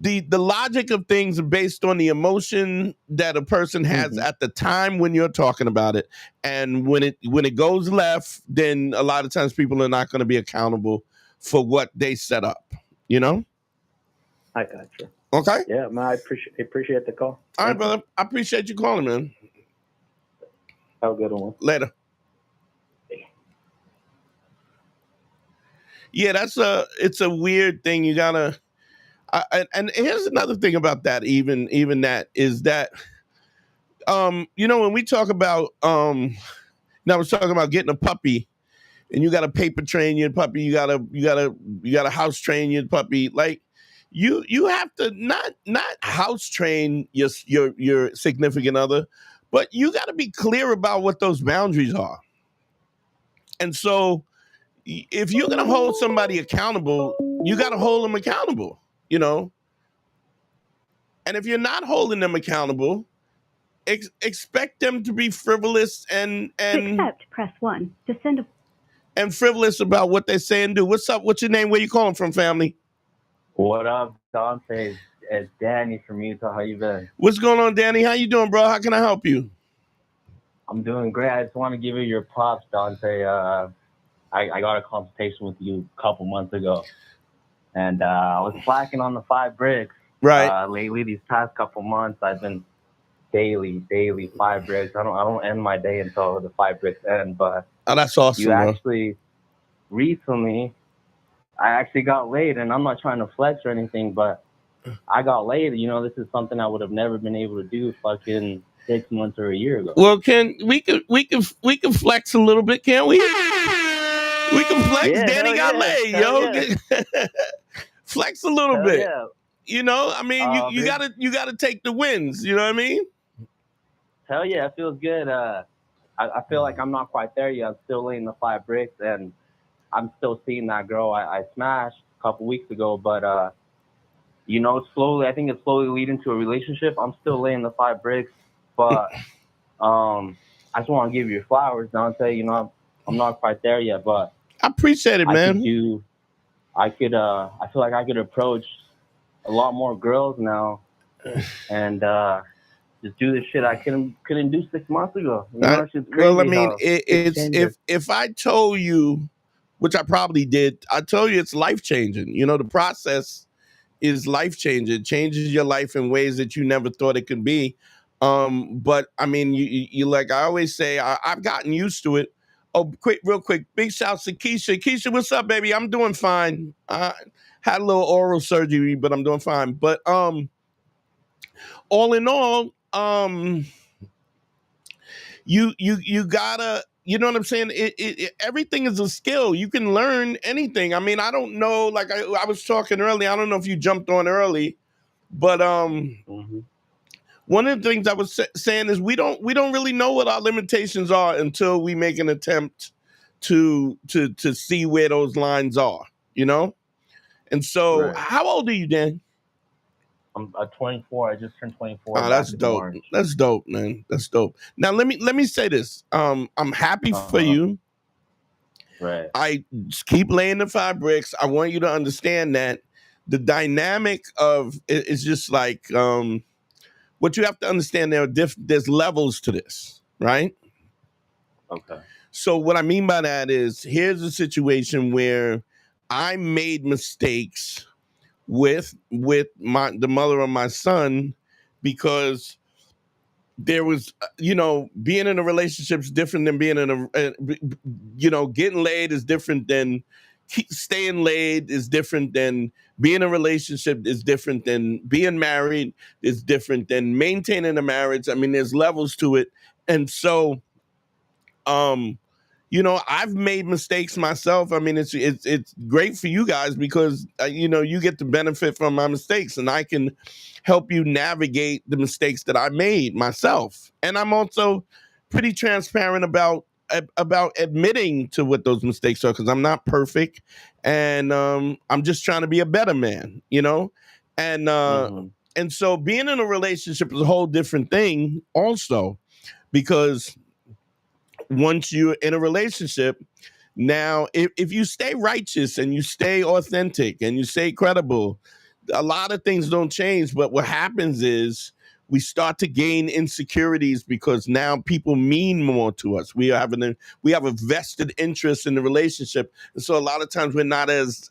the logic of things are based on the emotion that a person has at the time when you're talking about it. And when it goes left, then a lot of times people are not going to be accountable for what they set up, I got you. Okay? Yeah, man, I appreciate the call. All right, brother. I appreciate you calling, man. Have a good one. Later. Yeah, it's a weird thing. You gotta, and here's another thing about that. Even that is that, when we talk about, now I was talking about getting a puppy, and you got to paper train your puppy. You gotta house train your puppy. Like, you have to not house train your significant other, but you got to be clear about what those boundaries are. And so, if you're going to hold somebody accountable, you got to hold them accountable, And if you're not holding them accountable, expect them to be frivolous and accept, press 1 to send and frivolous about what they say and do. What's up? What's your name? Where you calling from, family? What up, Dante? It's Danny from Utah. How you been? What's going on, Danny? How you doing, bro? How can I help you? I'm doing great. I just want to give you your props, Dante. I got a consultation with you a couple months ago, and I was slacking on the 5 bricks. Right. Lately, these past couple months, I've been daily 5 bricks. I don't end my day until the 5 bricks end. But that's awesome. You actually recently, I actually got laid, and I'm not trying to flex or anything, but I got laid. This is something I would have never been able to do fucking 6 months or a year ago. Well, we can flex a little bit, can't we? We can flex. Yeah, Danny got laid, yo. Yeah. Flex a little bit. Yeah. I mean, you gotta take the wins. You know what I mean? Hell yeah, it feels good. I feel like I'm not quite there yet. I'm still laying the 5 bricks, and I'm still seeing that girl I smashed a couple weeks ago. But slowly, I think it's slowly leading to a relationship. I'm still laying the 5 bricks, but I just want to give you your flowers, Dante. I'm not quite there yet, but I appreciate it, man. I feel like I could approach a lot more girls now, and just do the shit I couldn't do 6 months ago. You know, it's just crazy. Well, I mean, how it's changes. if I told you, which I probably did, I told you it's life changing. You know, the process is life changing. It changes your life in ways that you never thought it could be. But I mean, you like I always say, I've gotten used to it. Oh, real quick, big shouts to Keisha. Keisha, what's up, baby? I'm doing fine. I had a little oral surgery, but I'm doing fine. But all in all, you gotta, you know what I'm saying? Everything is a skill. You can learn anything. I mean, I don't know. Like I was talking earlier. I don't know if you jumped on early, but one of the things I was saying is we don't really know what our limitations are until we make an attempt to see where those lines are. You know. And so, Right. how old are you, Dan? I'm 24. I just turned 24. Oh, that's dope. March. That's dope, man. That's dope. Now let me say this. I'm happy for you. Right. I just keep laying the 5 bricks. I want you to understand that the dynamic of it is just like what you have to understand. There's levels to this, right? Okay. So what I mean by that is here's a situation where I made mistakes with the mother of my son because there was, being in a relationship is different than being in getting laid is different than staying laid is different than being in a relationship is different than being married is different than maintaining a marriage. I mean, there's levels to it. And so, I've made mistakes myself. I mean, it's great for you guys because, you get to benefit from my mistakes and I can help you navigate the mistakes that I made myself. And I'm also pretty transparent about admitting to what those mistakes are because I'm not perfect and I'm just trying to be a better man, And and so being in a relationship is a whole different thing also because once you're in a relationship, now if you stay righteous and you stay authentic and you stay credible, a lot of things don't change. But what happens is we start to gain insecurities because now people mean more to us. We have a vested interest in the relationship, and so a lot of times we're not as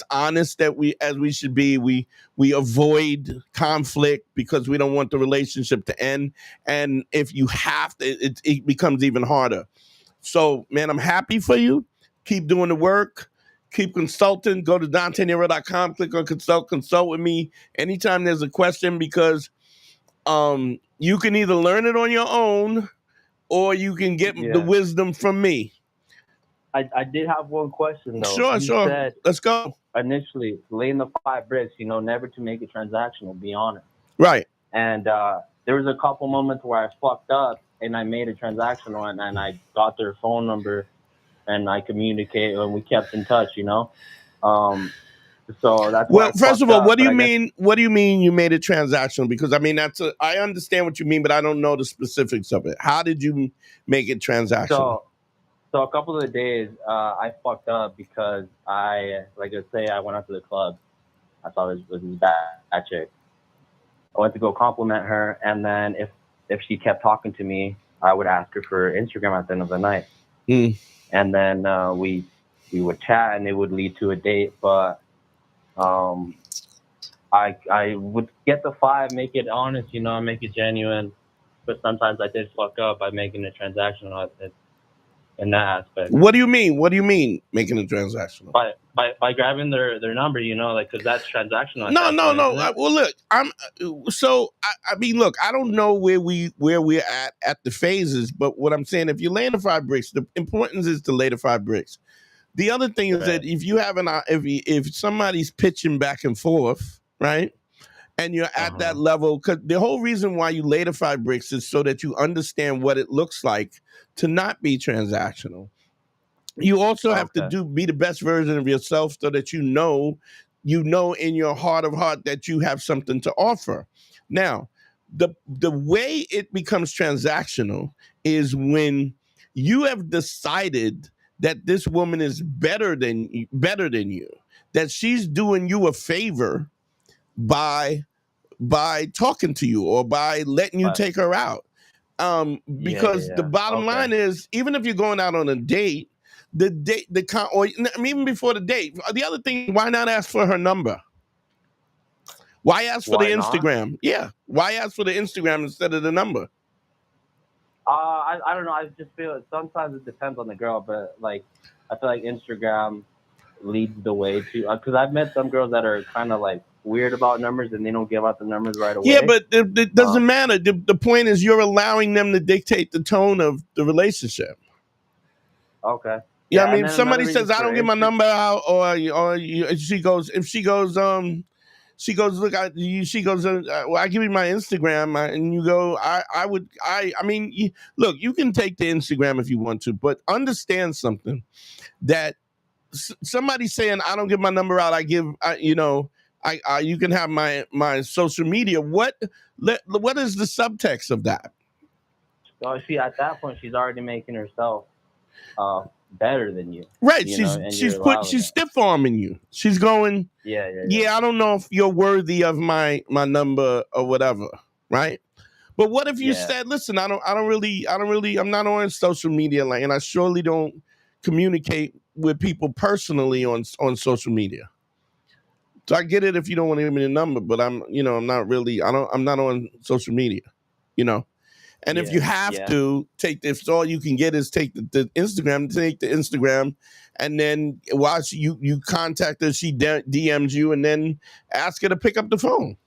honest as we should be. We avoid conflict because we don't want the relationship to end. And if you have to, it becomes even harder. So, man, I'm happy for you. Keep doing the work. Keep consulting. Go to DanteNero.com. Click on consult with me anytime there's a question because you can either learn it on your own or you can get the wisdom from me. I did have one question though. Sure. Said let's go. Initially, laying the 5 bricks, never to make it transactional, be honest. Right. And there was a couple moments where I fucked up and I made it transactional and I got their phone number and I communicated and we kept in touch, So that's well. First of all, up, what do you mean? What do you mean you made it transactional? Because I mean I understand what you mean, but I don't know the specifics of it. How did you make it transactional? So a couple of days I fucked up because I went out to the club. I saw this bad chick. I went to go compliment her, and then if she kept talking to me, I would ask her for Instagram at the end of the night. And then we would chat, and it would lead to a date. But I would get the 5, make it honest, make it genuine. But sometimes I did fuck up by making it transactional in that aspect. What do you mean? What do you mean making it transactional? By grabbing their number, because that's transactional. No. Well, look, I mean, look, I don't know where we're at the phases, but what I'm saying, if you're laying the 5 bricks, the importance is to lay the 5 bricks. The other thing is that if you have if somebody's pitching back and forth, right, and you're at that level, because the whole reason why you lay the 5 bricks is so that you understand what it looks like to not be transactional. You also have to be the best version of yourself so that you know in your heart of heart that you have something to offer. Now, the way it becomes transactional is when you have decided that this woman is better than you, that she's doing you a favor by by talking to you or by letting you But take her out. Because the bottom Okay. line is, even if you're going out on a date, or even before the date, the other thing, why not ask for her number? Why ask for the Why not? Instagram? Yeah. Why ask for the Instagram instead of the number? I don't know. I just feel sometimes it depends on the girl, but like I feel like Instagram leads the way to because I've met some girls that are kind of like weird about numbers and they don't give out the numbers right away. Yeah, but it doesn't matter. The point is you're allowing them to dictate the tone of the relationship. Okay. Yeah, I and mean, then somebody another says, reason I don't for give my Insta- number out, or she goes, look, she goes, well, I give you my Instagram, and you go, I mean, look, you can take the Instagram if you want to, but understand something that somebody saying, I don't give my number out, you can have my social media. What is the subtext of that? So see, at that point, she's already making herself better than you. Right. You know, and She's you're stiff arming you. She's going, yeah, I don't know if you're worthy of my number or whatever. Right. But what if you said, listen, I'm not on social media, and I surely don't communicate with people personally on social media. So I get it if you don't want to give me the number, but I'm not on social media, you know. And if you have to if all you can get is take the Instagram, and then while you contact her, she DMs you, and then ask her to pick up the phone.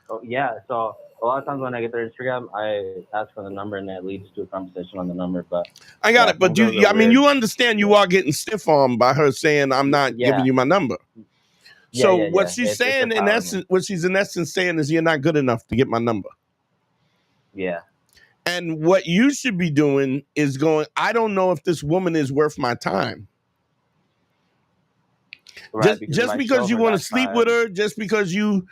Oh, yeah. So a lot of times when I get their Instagram, I ask for the number, and that leads to a conversation on the number. But I got it. But you understand you are getting stiff armed by her saying, I'm not giving you my number. So what she's saying in essence, what she's in essence saying is, you're not good enough to get my number. Yeah. And what you should be doing is going, I don't know if this woman is worth my time. Right, just because you want to sleep with her, just because you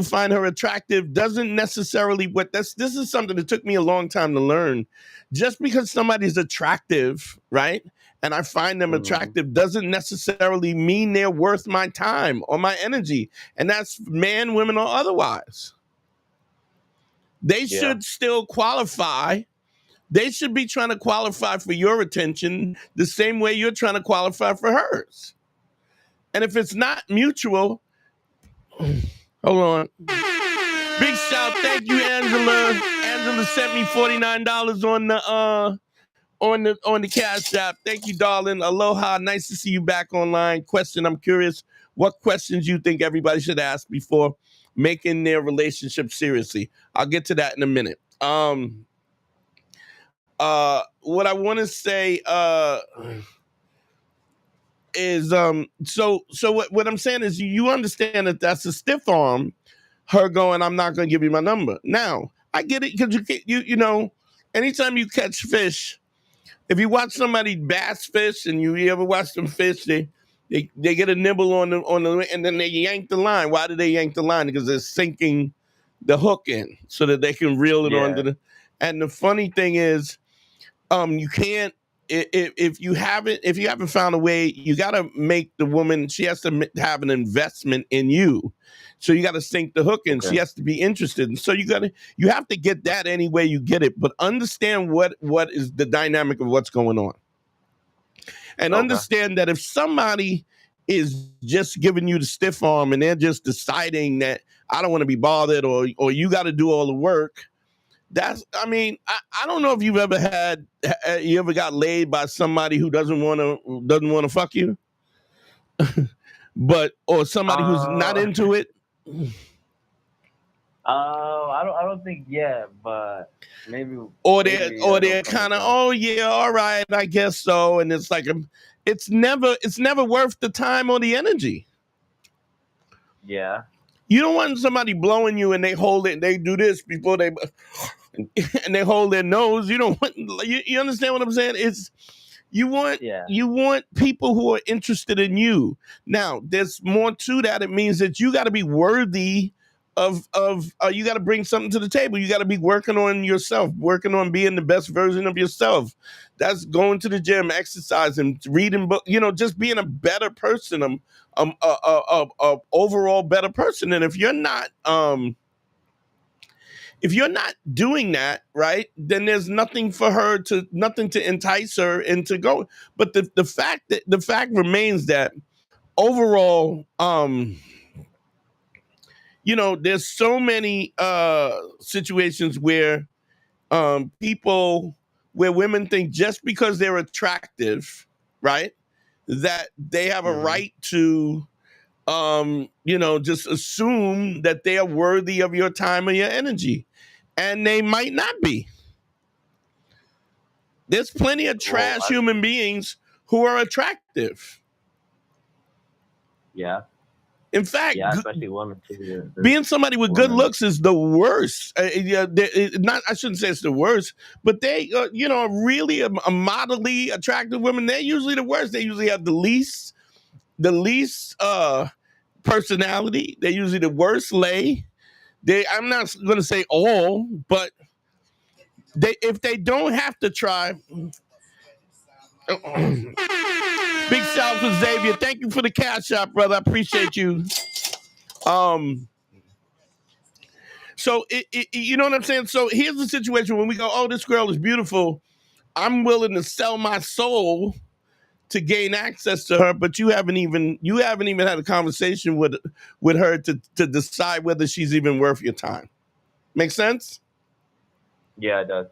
find her attractive, doesn't necessarily this is something that took me a long time to learn. Just because somebody's attractive, right, and I find them attractive, doesn't necessarily mean they're worth my time or my energy. And that's man, women, or otherwise. They should still qualify. They should be trying to qualify for your attention the same way you're trying to qualify for hers. And if it's not mutual, hold on. Big shout, thank you, Angela. Angela sent me $49 on the Cash App. Thank you, darling. Aloha. Nice to see you back online. Question, I'm curious, what questions you think everybody should ask before making their relationship seriously? I'll get to that in a minute. What I want to say is so what I'm saying is, you understand that that's a stiff arm, her going, I'm not going to give you my number. Now I get it, because you know, anytime you catch fish, if you watch somebody bass fish and you ever watch them fish, they get a nibble on the and then they yank the line. Why do they yank the line? Because they're sinking the hook in so that they can reel it onto the. And the funny thing is, you can't, if you haven't found a way, you got to make the woman, she has to have an investment in you. So you got to sink the hook in. Okay. She has to be interested. And so you have to get that any way you get it, but understand what is the dynamic of what's going on. And understand that if somebody is just giving you the stiff arm and they're just deciding that I don't want to be bothered, or you got to do all the work, I don't know if you've ever got laid by somebody who doesn't want to fuck you, or somebody who's not into it. I don't think yet, but maybe. Or they're kind of, oh yeah, all right, I guess so, and it's like it's never worth the time or the energy. Yeah. You don't want somebody blowing you and they hold it and they do this before they. And they hold their nose. You don't want. You understand what I'm saying? It's you want people who are interested in you. Now, there's more to that. It means that you got to be worthy you got to bring something to the table. You got to be working on yourself, working on being the best version of yourself. That's going to the gym, exercising, reading book, just being a better person, overall better person. And if you're not doing that, right, then there's nothing to entice her into go. But the fact remains that overall, there's so many situations where where women think just because they're attractive, right, that they have a right to just assume that they are worthy of your time or your energy. And they might not be. There's plenty of trash human beings who are attractive. Yeah. In fact, especially women too. Being somebody with good looks is the worst. I shouldn't say it's the worst, but they, really a moderately attractive women, they're usually the worst. They usually have the least personality. They're usually the worst lay. I'm not going to say all, but if they don't have to try. Big shout out to Xavier. Thank you for the CashApp, brother. I appreciate you. So you know what I'm saying? So here's the situation when we go, oh, this girl is beautiful. I'm willing to sell my soul to gain access to her, but you haven't even had a conversation with her to decide whether she's even worth your time. Make sense? Yeah, it does.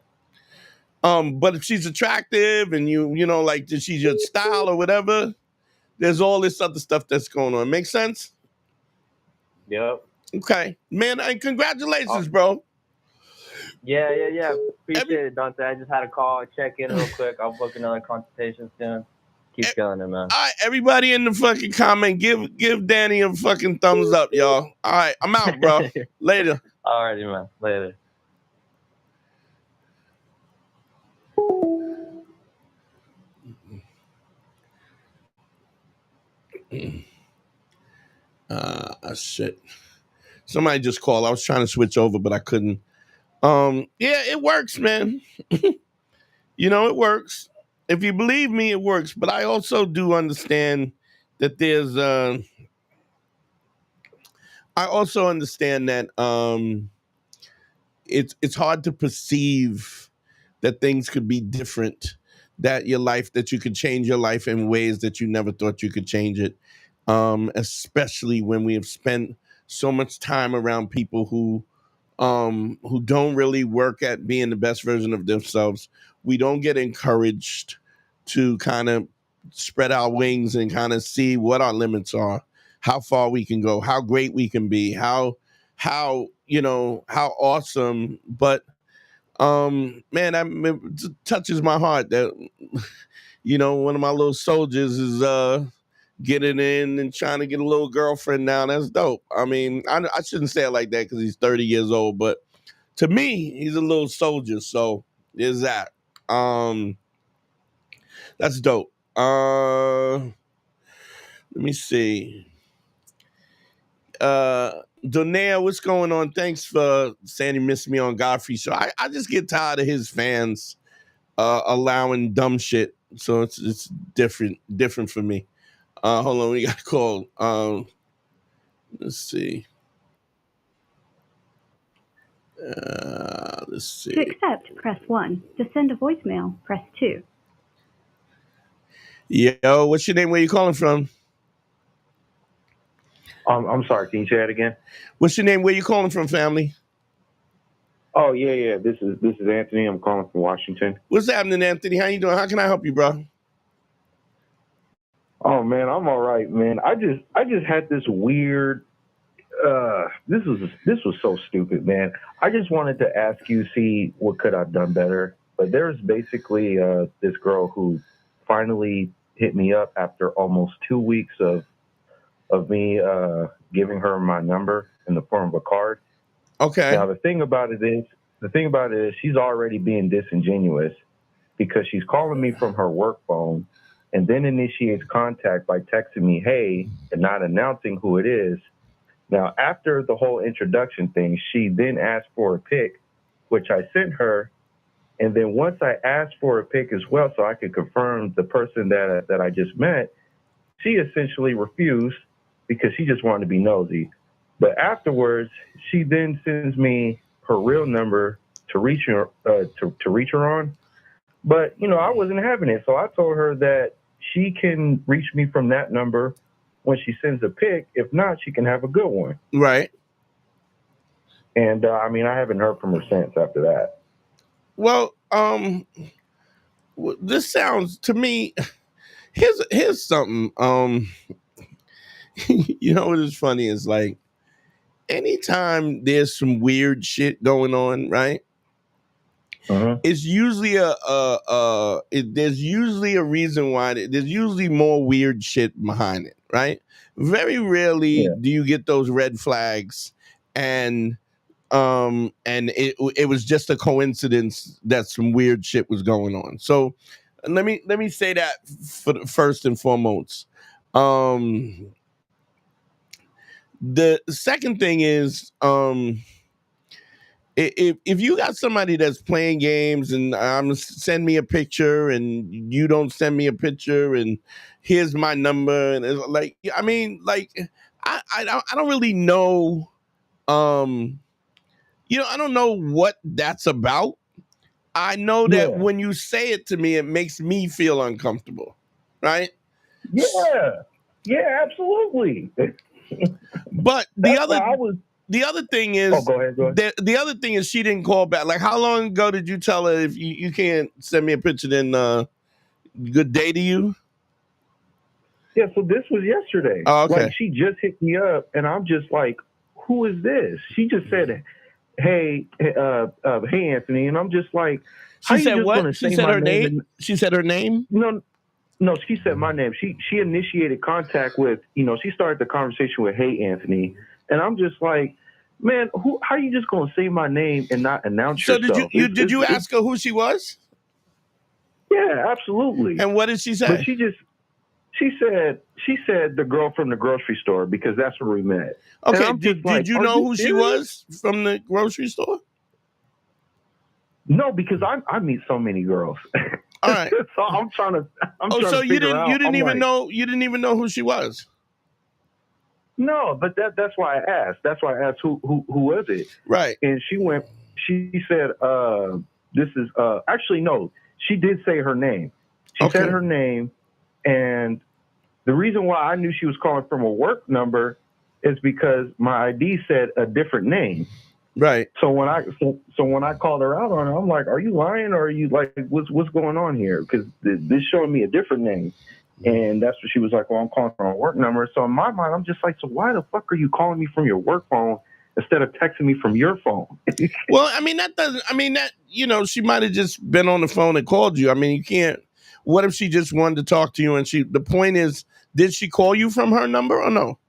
But if she's attractive and like she's your style or whatever, there's all this other stuff that's going on. Make sense? Yep. Okay, man. Congratulations, bro. Yeah. Appreciate it, Dante. I just had a call, check in real quick. I'll book another consultation soon. Keep killing it, man. All right, everybody in the fucking comment, give Danny a fucking thumbs up, y'all. All right, I'm out, bro. Later. Alrighty, man. Later. Shit. Somebody just called. I was trying to switch over, but I couldn't. Yeah, it works, man. It works. If you believe me, it works. But I also do understand that there's I also understand that it's hard to perceive that things could be different, that you could change your life in ways that you never thought you could change it. Especially when we have spent so much time around people who don't really work at being the best version of themselves. We don't get encouraged to kind of spread our wings and kind of see what our limits are, how far we can go, how great we can be, how awesome. But man, it touches my heart that one of my little soldiers is getting in and trying to get a little girlfriend now. That's dope. I mean, I shouldn't say it like that because he's 30 years old, but to me, he's a little soldier. So there's that. That's dope. Let me see. Donea, what's going on? Thanks for saying you missed me on Godfrey Show. I just get tired of his fans allowing dumb shit. So it's different for me. Hold on, we got a call. Let's see. Let's see. To accept, press 1. To send a voicemail, press 2. Yo, what's your name? Where you calling from? I'm sorry. Can you say that again? What's your name? Where you calling from, family? Oh yeah. This is Anthony. I'm calling from Washington. What's happening, Anthony? How you doing? How can I help you, bro? Oh man, I'm all right, man. I just had this weird. This was so stupid, man. I just wanted to ask you, see what could I've done better. But there's basically this girl who finally hit me up after almost 2 weeks of me giving her my number in the form of a card. Okay. Now the thing about it is she's already being disingenuous because she's calling me from her work phone and then initiates contact by texting me, hey, and not announcing who it is. Now, after the whole introduction thing, she then asked for a pic, which I sent her. And then once I asked for a pic as well, so I could confirm the person that I just met, she essentially refused because she just wanted to be nosy. But afterwards, she then sends me her real number to reach her on. But I wasn't having it, so I told her that she can reach me from that number when she sends a pic. If not, she can have a good one. Right. And I haven't heard from her since after that. Well, this sounds to me. Here's something. What is funny is like anytime there's some weird shit going on, right? It's usually there's usually a reason why. There's usually more weird shit behind it, right? Very rarely do you get those red flags, and it was just a coincidence that some weird shit was going on. So let me say that first and foremost. The second thing is, if you got somebody that's playing games and send me a picture and you don't send me a picture and here's my number and it's like, I don't really know, I don't know what that's about. I know that when you say it to me, it makes me feel uncomfortable, right? Yeah, absolutely. But the other thing is, go ahead. The other thing is she didn't call back. Like, how long ago did you tell her if you can't send me a picture, then good day to you? Yeah, so this was yesterday. Oh, okay. Like, she just hit me up, and I'm just like, who is this? She just said, hey, Anthony, and I'm just like, she said what? She said her name? She said her name? No, she said my name. She initiated contact with, she started the conversation with, hey, Anthony. And I'm just like, man, how are you just going to say my name and not announce yourself? So did you ask her who she was? Yeah, absolutely. And what did she say? But she said the girl from the grocery store because that's where we met. Okay, did you know who she was from the grocery store? No, because I meet so many girls. All right. So I'm trying to so you figure out. You didn't even know who she was. No, but that's why I asked. That's why I asked who was it? Right. And she said, this is actually no, she did say her name. She said her name, and the reason why I knew she was calling from a work number is because my ID said a different name. Right. So when I called her out on it, I'm like, are you lying or are you like, what's going on here? Because this showing me a different name. And that's what she was like, well, I'm calling from a work number. So in my mind, I'm just like, so why the fuck are you calling me from your work phone instead of texting me from your phone? Well, she might have just been on the phone and called you. I mean, you can't. What if she just wanted to talk to you and the point is, did she call you from her number or no?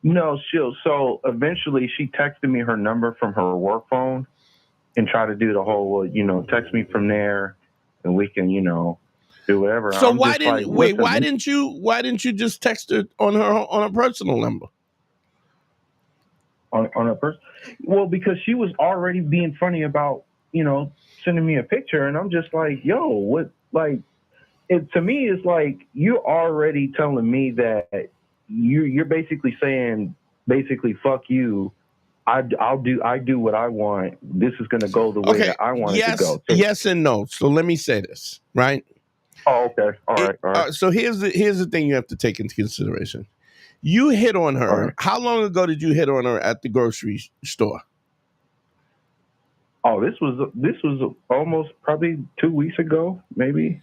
No, so eventually she texted me her number from her work phone and tried to do the whole, text me from there and we can, do whatever. So why didn't you just text her on her personal number? On her person? Well, because she was already being funny about, sending me a picture, and I'm just like, yo, what? Like, it to me is like you're already telling me that you're basically saying, fuck you. I do what I want. This is going to go the way that I want it to go. So, yes and no. So let me say this, right? Oh, okay. All right. So here's the thing you have to take into consideration. You hit on her. Right. How long ago did you hit on her at the grocery store? Oh, this was almost probably 2 weeks ago, maybe.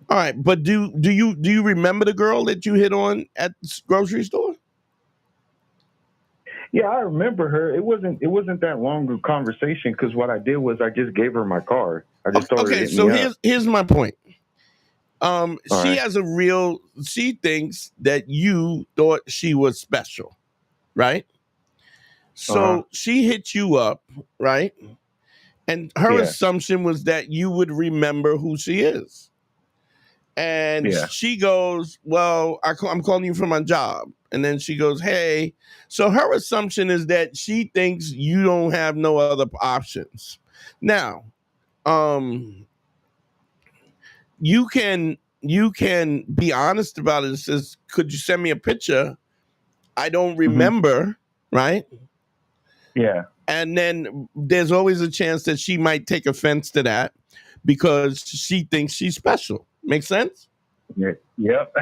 All right, but do you remember the girl that you hit on at the grocery store? Yeah, I remember her. It wasn't that long of a conversation because what I did was I just gave her my card. I just told her to hit me up. Here's my point. She thinks that you thought she was special, right? So she hit you up, right? And her assumption was that you would remember who she is. And Yeah. she goes, well, I'm calling you from my job. And then she goes, hey. So her assumption is that she thinks you don't have no other options. Now, you can be honest about it. It says, could you send me a picture? I don't remember, right? Yeah. And then there's always a chance that she might take offense to that because she thinks she's special. Make sense? Yeah. Yep.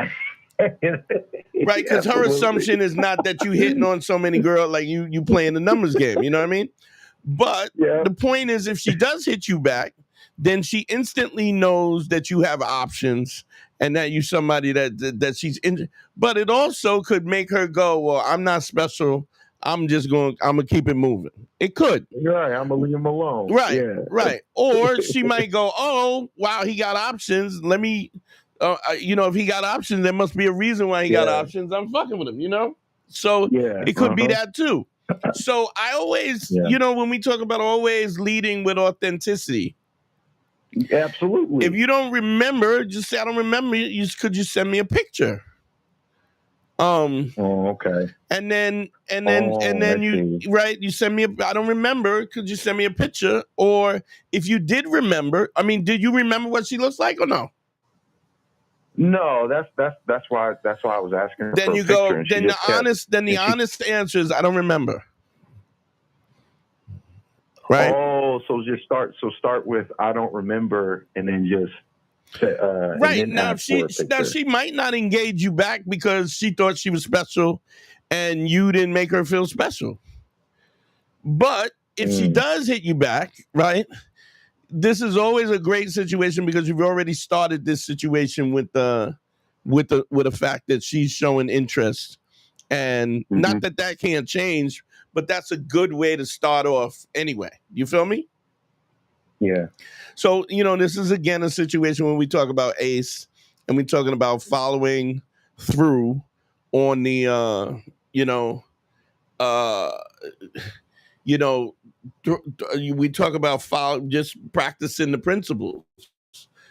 Right, because her assumption is not that you hitting on so many girls, like you playing the numbers game, you know what I mean? But the point is, if she does hit you back, then she instantly knows that you have options and that you're somebody that she's in. But it also could make her go, well, I'm not special. I'm gonna keep it moving. It could. Right, I'm gonna leave him alone. Right, Yeah. right. Or she might go, oh, wow, he got options. Let me, if he got options, there must be a reason why he got options. I'm fucking with him, you know? So it could be that too. So I always, when we talk about always leading with authenticity. Absolutely. If you don't remember, just say, I don't remember. Could you send me a picture? Okay. And then you send me I don't remember. Could you send me a picture? Or if you did remember, did you remember what she looks like or no? No, that's why I was asking her. Then for you a go. picture, Then the honest answer is I don't remember. Right. Oh, so start with I don't remember, and then just right. Now she might not engage you back because she thought she was special, and you didn't make her feel special. But if she does hit you back, right? This is always a great situation because you've already started this situation with the fact that she's showing interest, and not that can't change, but that's a good way to start off anyway. You feel me? Yeah. So, this is again a situation when we talk about ACE and we're talking about following through on the we talk about just practicing the principles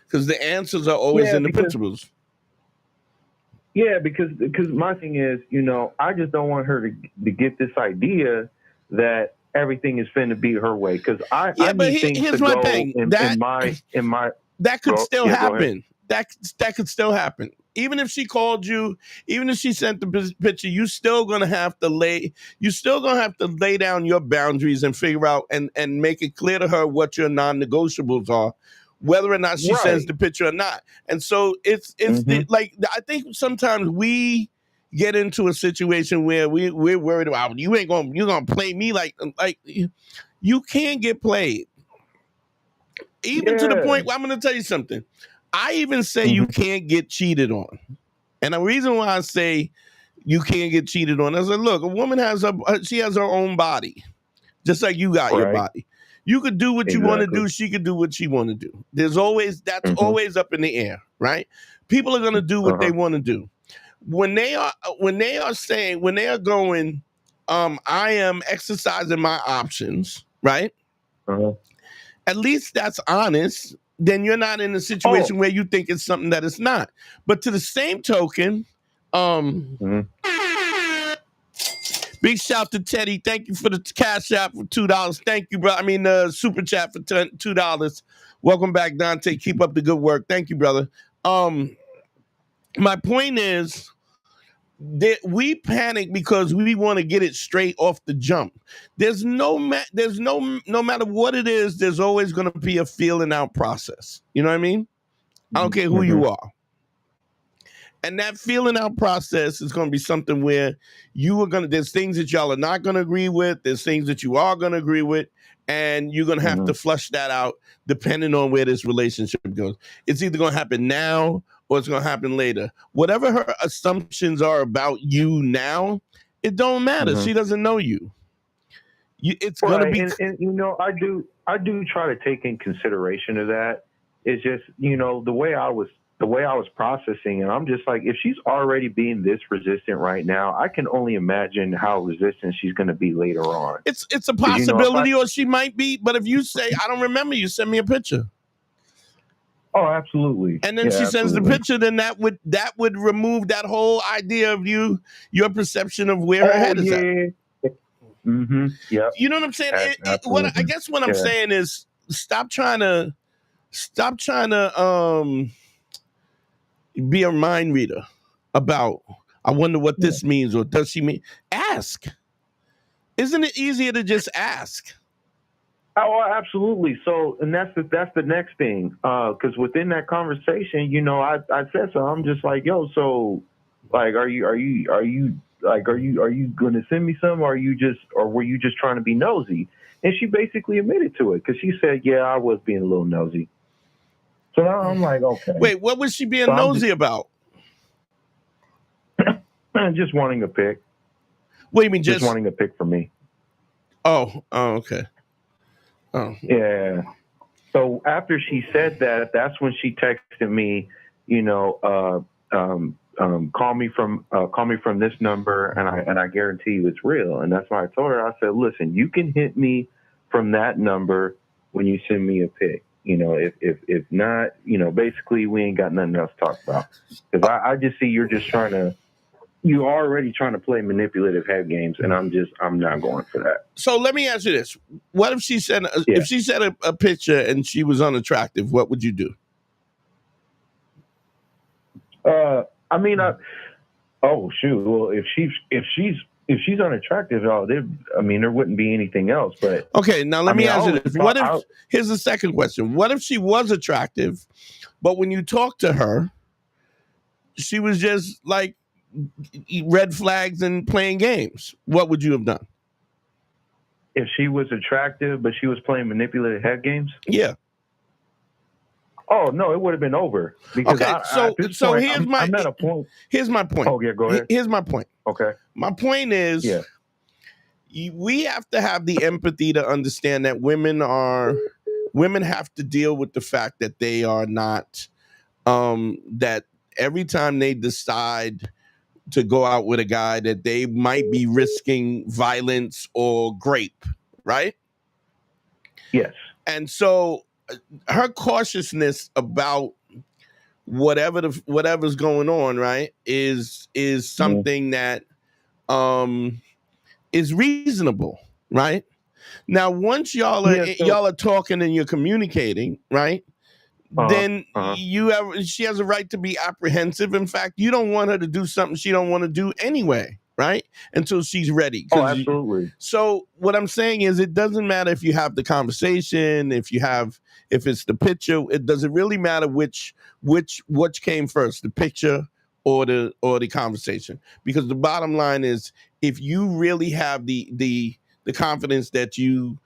because the answers are always in the principles. Yeah, because my thing is, I just don't want her to get this idea that everything is finna be her way. Because I need things to go in my that could still happen. That could still happen. Even if she called you, even if she sent the picture, you're still gonna have to lay down your boundaries and figure out and make it clear to her what your non-negotiables are, whether or not she sends the picture or not. And so it's I think sometimes we get into a situation where we're worried about you're gonna play me like you can't get played. Even to the point where I'm gonna tell you something. I even say you can't get cheated on. And the reason why I say you can't get cheated on is that, look, a woman has her own body, just like you got your body. You could do what you want to do. She could do what she want to do. That's always up in the air, right? People are going to do what they want to do. When they are going, I am exercising my options, right? At least that's honest. Then you're not in a situation where you think it's something that it's not. But to the same token, big shout to Teddy. Thank you for the CashApp for $2. Thank you, bro. Super chat for $2. Welcome back, Dante. Keep up the good work. Thank you, brother. My point is that we panic because we want to get it straight off the jump. No matter what it is, there's always going to be a feeling out process. You know what I mean? I don't care who you are. And that feeling out process is going to be something where there's things that y'all are not going to agree with. There's things that you are going to agree with. And you're going to have to flush that out depending on where this relationship goes. It's either going to happen now or it's going to happen later. Whatever her assumptions are about you now, it don't matter. She doesn't know you. It's going to be... And I do try to take in consideration of that. It's just, the way I was processing, and I'm just like, if she's already being this resistant right now, I can only imagine how resistant she's going to be later on. It's a possibility, or she might be. But if you say, I don't remember, you send me a picture. Oh, absolutely. And then she sends the picture, then that would remove that whole idea of your perception of where her head is at. Mm-hmm. Yeah. You know what I'm saying? I guess what I'm saying is stop trying to be a mind reader about, I wonder what this means, or does she mean? Ask. Isn't it easier to just ask? Oh, absolutely. So, and that's the next thing. Because within that conversation, you know, I said so. I'm just like, yo, so, like, are you going to send me some, or were you just trying to be nosy? And she basically admitted to it, because she said, yeah, I was being a little nosy. So now I'm like, okay. Wait, what was she being nosy about? Just wanting a pic. What do you mean, just wanting a pic for me? Oh, okay. Oh, yeah. So after she said that, that's when she texted me, you know, call me from this number, and I guarantee you it's real. And that's why I told her, I said, listen, you can hit me from that number when you send me a pic. You know, if not, you know, basically we ain't got nothing else to talk about, because I just see you're already trying to play manipulative head games, and I'm not going for that. So let me ask you this: what if she said if she said a picture and she was unattractive? What would you do? Oh shoot. Well, if she's unattractive, there wouldn't be anything else. But okay, now let me ask you this: what if? Here's the second question: what if she was attractive, but when you talk to her, she was just like red flags and playing games? What would you have done? If she was attractive, but she was playing manipulative head games? Yeah. Oh, no, it would have been over. Because I'm at a point. Here's my point. Oh, yeah, go ahead. Here's my point. Okay. My point is, we have to have the empathy to understand that women have to deal with the fact that they are not, that every time they decide to go out with a guy, that they might be risking violence or grape, right? Yes. And so her cautiousness about whatever's going on, right, is something that is reasonable, right? Now, once y'all are talking and you're communicating, right? Then she has a right to be apprehensive. In fact, you don't want her to do something she don't want to do anyway, right? Until she's ready. Oh, absolutely. So what I'm saying is, it doesn't matter if you have the conversation, if it's the picture. It doesn't really matter which came first, the picture or the conversation. Because the bottom line is, if you really have the confidence that you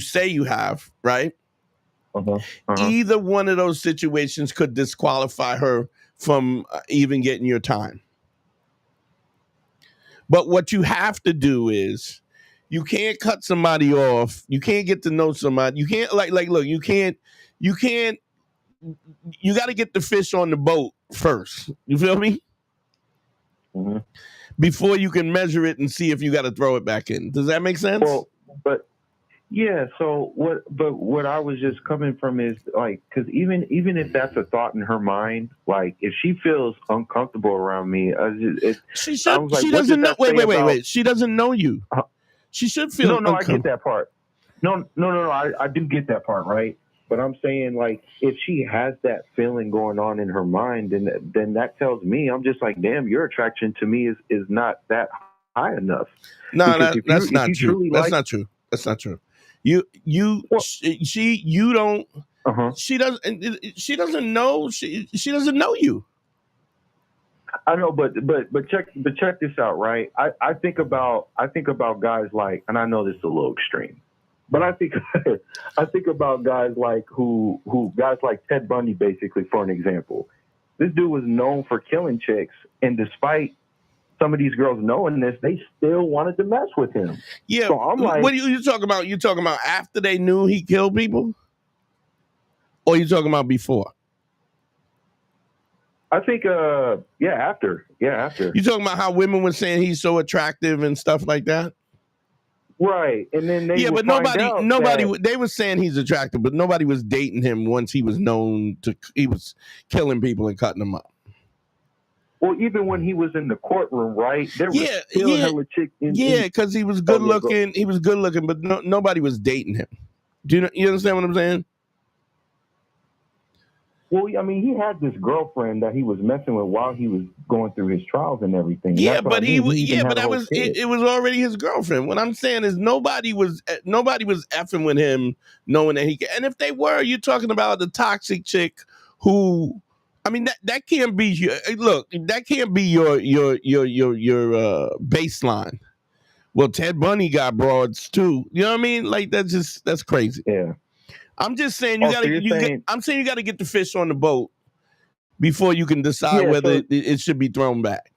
say you have, right? Either one of those situations could disqualify her from even getting your time. But what you have to do is, you can't cut somebody off. You can't get to know somebody. You can't look, you got to get the fish on the boat first. You feel me? Mm-hmm. Before you can measure it and see if you got to throw it back in. Does that make sense? Well, but yeah. So what I was just coming from is, like, because even if that's a thought in her mind, like, if she feels uncomfortable around me, she doesn't know. Wait. She doesn't know you. She should feel. No, I get that part. No. I do get that part, right? But I'm saying, like, if she has that feeling going on in her mind, then that tells me, I'm just like, damn, your attraction to me is not that high enough. No, that's not true. That's not true. That's not true. She doesn't know. She doesn't know you. I know, but check this out, right? I think about guys like, and I know this is a little extreme, but I think about guys like guys like Ted Bundy, basically, for an example. This dude was known for killing chicks, and despite some of these girls knowing this, they still wanted to mess with him. Yeah. So I'm like, what are you talking about? You talking about after they knew he killed people, or you talking about before? I think, after. You talking about how women were saying he's so attractive and stuff like that? Right, and then they Yeah, would but find nobody. out They were saying he's attractive, but nobody was dating him once he was known to. He was killing people and cutting them up. well, even when he was in the courtroom, right? There was still hella chicks yeah, because he was good looking. He was good looking, but nobody was dating him. Do you understand what I'm saying? Well, I mean, he had this girlfriend that he was messing with while he was going through his trials and everything. And Yeah, that's what but I mean. but that was it was already his girlfriend. What I'm saying is nobody was effing with him, knowing that he can. And if they were, you're talking about the toxic chick who, I mean, that can't be your look. That can't be your baseline. Well, Ted Bundy got broads too. You know what I mean? Like that's crazy. Yeah. I'm just saying I'm saying you got to get the fish on the boat before you can decide whether it should be thrown back.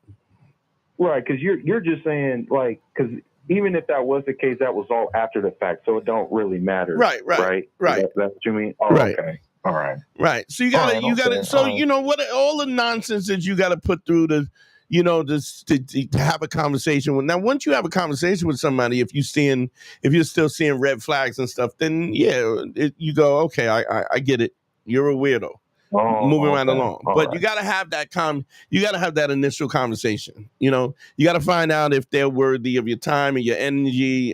Right, because you're just saying, like, because even if that was the case, that was all after the fact, so it don't really matter. Right. That's what you mean. Oh, right. Okay. All right. Right. So you gotta. So you know what? All the nonsense that you got to put through to have a conversation with. Now, once you have a conversation with somebody, if you're still seeing red flags and stuff, then you go, okay, I get it. You're a weirdo. Moving right along. But you gotta have that initial conversation. You know, you gotta find out if they're worthy of your time and your energy.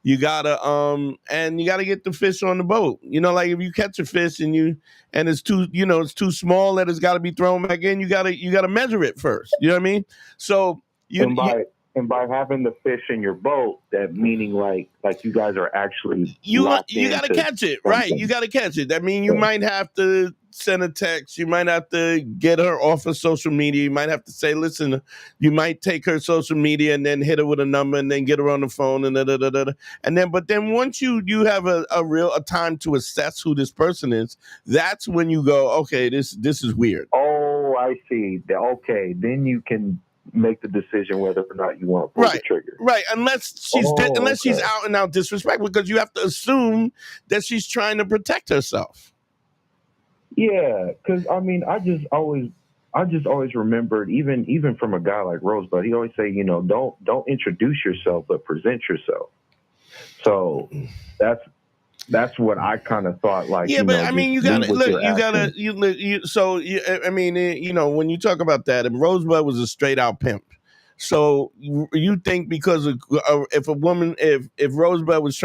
You gotta get the fish on the boat. You know, like if you catch a fish and it's too small that it's gotta be thrown back in, you gotta measure it first. You know what I mean? So by having the fish in your boat, that meaning like you guys are actually you got to catch it, right? You got to catch it. That means you might have to send a text. You might have to get her off of social media. You might have to say, listen, you might take her social media and then hit her with a number and then get her on the phone and but then once you have a time to assess who this person is, that's when you go, okay, this is weird. Oh, I see. Okay, then you can make the decision whether or not you want to pull the trigger. Right, unless she's out and out disrespectful, because you have to assume that she's trying to protect herself. Yeah, because I mean, I just always remembered, even from a guy like Rosebud, he always say, don't introduce yourself, but present yourself. So that's what I kind of thought. Like, yeah, but I mean, you gotta look. I mean, when you talk about that, and Rosebud was a straight out pimp. So you think because if Rosebud was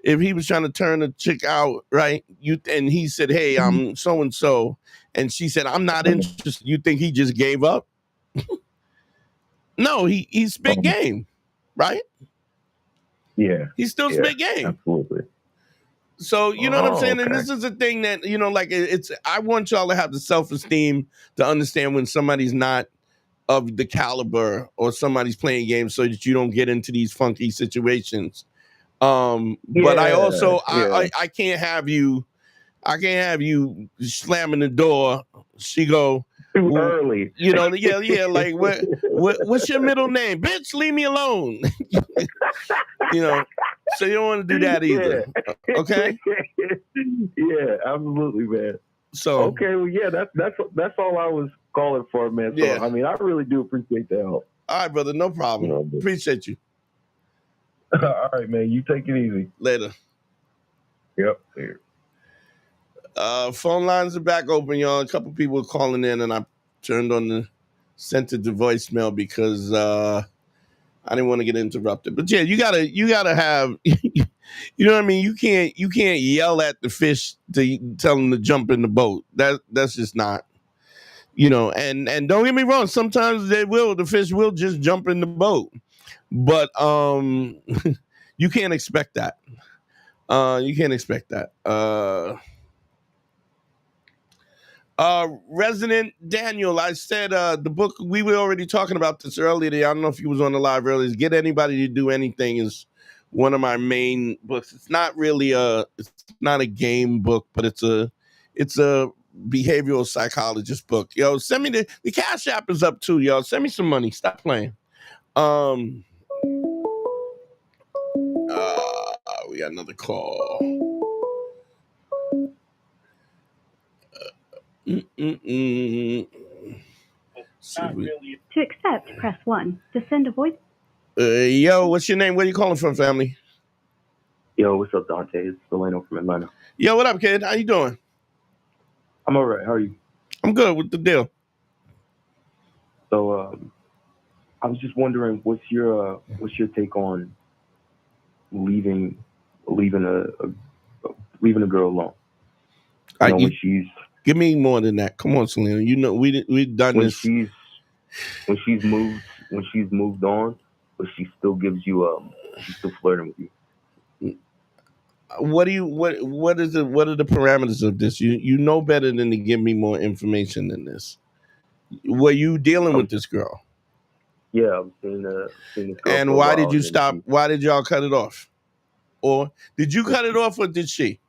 if he was trying to turn a chick out, right? And he said, "Hey, I'm so and so," and she said, "I'm not interested." You think he just gave up? No, he spit game, right? Yeah, he still spit game. Absolutely. So, you know what I'm saying? Okay. And this is the thing that, like I want y'all to have the self-esteem to understand when somebody's not of the caliber or somebody's playing games so that you don't get into these funky situations. But I also, I can't have you slamming the door. She go, too early. Like what's your middle name? Bitch, leave me alone. So you don't want to do that either. Okay? Yeah, absolutely, man. So okay, well, yeah, that's all I was calling for, man. So I mean, I really do appreciate the help. All right, brother, no problem. Appreciate you. All right, man. You take it easy. Later. Yep. Later. Phone lines are back open, y'all. A couple people are calling in, and I sent it to voicemail because I didn't want to get interrupted. But yeah, you gotta have, you know what I mean? You can't yell at the fish to tell them to jump in the boat. That's just not, and don't get me wrong, sometimes the fish will just jump in the boat. But you can't expect that. Resident Daniel, I said the book, we were already talking about this earlier. I don't know if you was on the live earlier. Get Anybody to Do Anything is one of my main books. It's not really it's not a game book, but it's a behavioral psychologist book. Yo, send me the Cash App is up too, yo. Send me some money. Stop playing. We got another call. To accept, press 1. To send a voice. Yo, what's your name? Where you calling from, family? Yo, what's up, Dante? It's Delano from Atlanta. Yo, what up, kid? How you doing? I'm all right. How are you? I'm good. What's the deal? So, I was just wondering, what's your take on leaving a girl alone? When she's give me more than that. Come on, Selena. You know we've done when this. When she's moved on, but she still gives you she's still flirting with you. What are the parameters of this? You know better than to give me more information than this. Were you dealing with this girl? Yeah, I was seeing this girl. And why did you stop? Why did y'all cut it off? Or did you cut it off, or did she?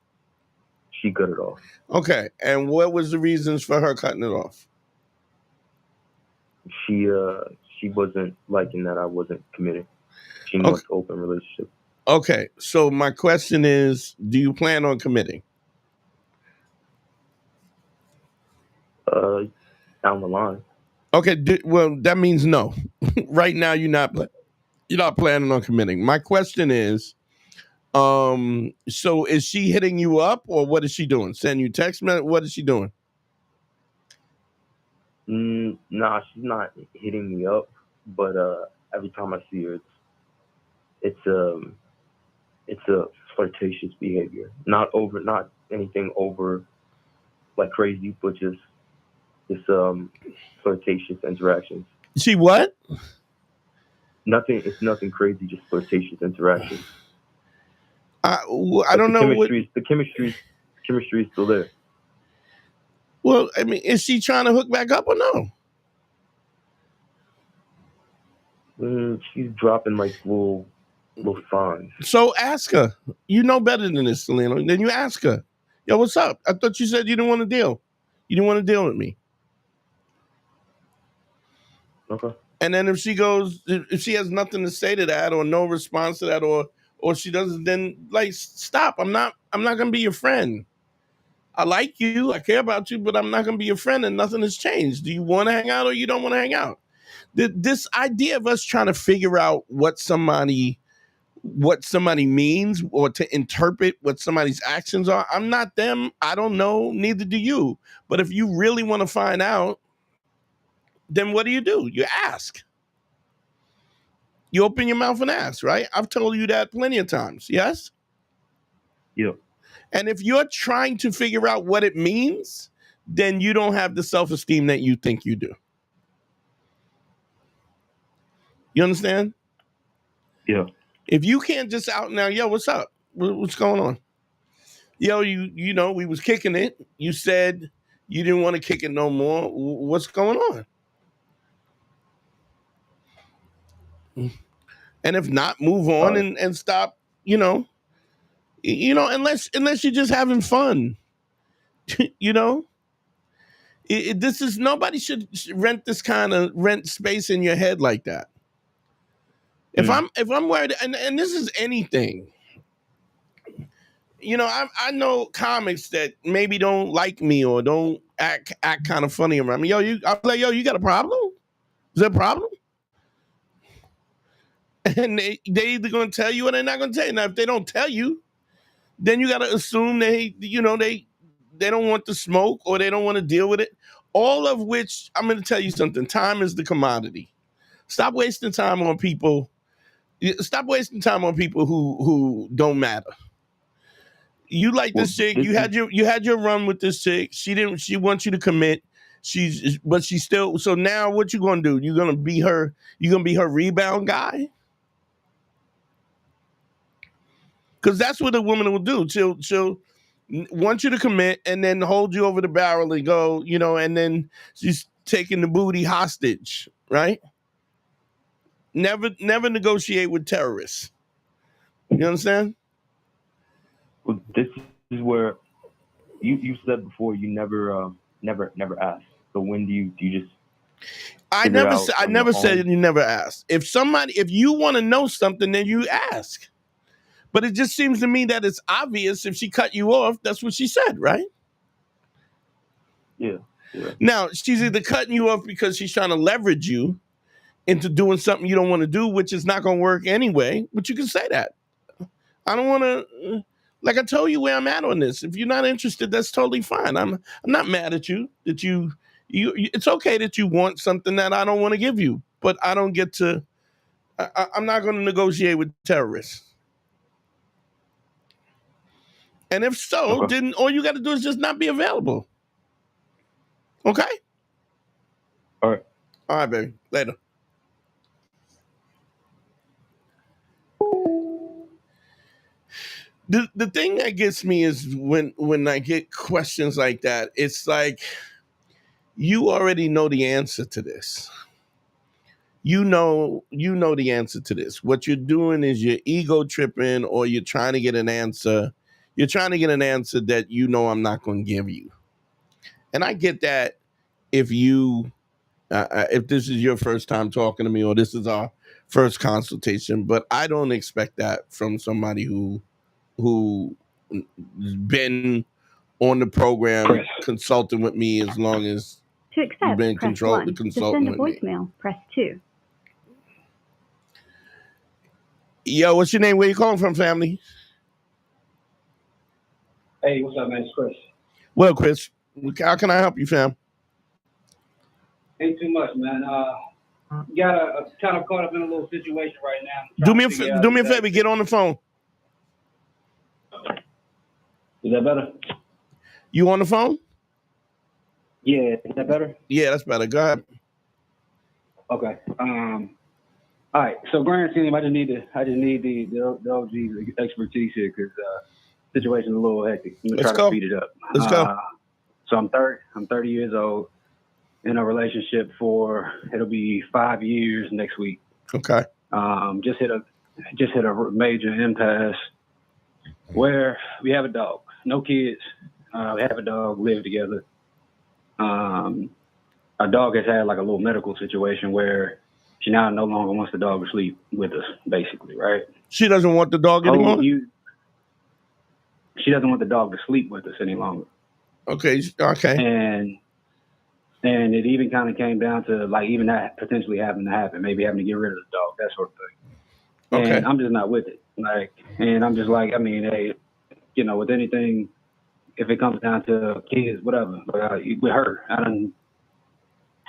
She cut it off. Okay. And what was the reasons for her cutting it off? She wasn't liking that I wasn't committed. She wants open relationship. Okay. So my question is, do you plan on committing? Down the line. Okay. Well, that means no. Right now, you're not planning on committing. My question is, so is she hitting you up, or what is she doing? Sending you text message? What is she doing? Nah, she's not hitting me up, but every time I see her, it's a flirtatious behavior. Not anything over like crazy, but just flirtatious interactions. She what? It's nothing crazy, just flirtatious interactions. I don't know. The chemistry is still there. Well, I mean, is she trying to hook back up or no? She's dropping like little signs. So ask her. You know better than this, Selena. Then you ask her. Yo, what's up? I thought you said you didn't want to deal. You didn't want to deal with me. Okay. And then if she has nothing to say to that, or no response to that, or she doesn't, then like stop. I'm not gonna be your friend. I like you, I care about you, but I'm not gonna be your friend, and nothing has changed. Do you want to hang out or you don't want to hang out? This idea of us trying to figure out what somebody means, or to interpret what somebody's actions are. I'm not them. I don't know. Neither do you. But if you really want to find out, then what do? You ask. You open your mouth and ask, right? I've told you that plenty of times. Yes? Yeah. And if you're trying to figure out what it means, then you don't have the self-esteem that you think you do. You understand? Yeah. If you can't just out now, yo, what's up? What's going on? Yo, you know, we was kicking it. You said you didn't want to kick it no more. What's going on? And if not, move on and stop, unless you're just having fun. This is, nobody should rent space in your head like that. If I'm worried, and this is anything, I know comics that maybe don't like me or don't act kind of funny around me. I'm like, you got a problem? Is there a problem? And they either gonna tell you or they're not gonna tell you. Now, if they don't tell you, then you gotta assume they don't want the smoke or they don't want to deal with it. All of which, I'm gonna tell you something. Time is the commodity. Stop wasting time on people. Stop wasting time on people who don't matter. You like this chick. You had your run with this chick. She wants you to commit. But she's still. So now, what you gonna do? You're gonna be her rebound guy. Because that's what a woman will do. She'll want you to commit and then hold you over the barrel and go, and then she's taking the booty hostage, right? Never negotiate with terrorists. You understand? Well, this is where you said before you never asked. So when do you just? I never said you never asked. If you want to know something, then you ask. But it just seems to me that it's obvious if she cut you off, that's what she said, right? Yeah. Yeah. Now, she's either cutting you off because she's trying to leverage you into doing something you don't want to do, which is not going to work anyway, but you can say that. I don't want to, like I told you where I'm at on this. If you're not interested, that's totally fine. I'm not mad at you that you it's okay that you want something that I don't want to give you, but I don't get to, I'm not going to negotiate with terrorists. And if so, Okay. then all you got to do is just not be available. Okay? All right. All right, baby. Later. The thing that gets me is when I get questions like that, it's like you already know the answer to this. You know the answer to this. What you're doing is you're ego tripping, or you're trying to get an answer. You're trying to get an answer that you know I'm not going to give you. And I get that if you if this is your first time talking to me, or this is our first consultation, but I don't expect that from somebody who been on the program Chris. consulting with me as long as To you've accept, been press 1. To consulting send a with me. voicemail, press 2. Yo, what's your name? Where you calling from, family? Hey, what's up, man? It's Chris. Well, Chris, how can I help you, fam? Ain't too much, man. Got a kind of caught up in a little situation right now. Do me a favor. Get on the phone. Is that better? You on the phone? Yeah, is that better? Yeah, that's better. Go ahead. Okay. All right. So, grand scheme, I just need the OG's expertise here because situation's a little hectic. I'm gonna Let's try go. to speed it up. Let's go. So I'm 30 years old, in a relationship for it'll be 5 years next week. Okay. Just hit a major impasse where we have a dog, no kids. We have a dog, live together. Our dog has had like a little medical situation where she now no longer wants the dog to sleep with us, basically, right? She doesn't want the dog anymore? She doesn't want the dog to sleep with us any longer. Okay. And it even kind of came down to like even that potentially having to happen, maybe having to get rid of the dog, that sort of thing. Okay. And I'm just not with it. And I'm just like, I mean, hey, with anything, if it comes down to kids, whatever, with her, I done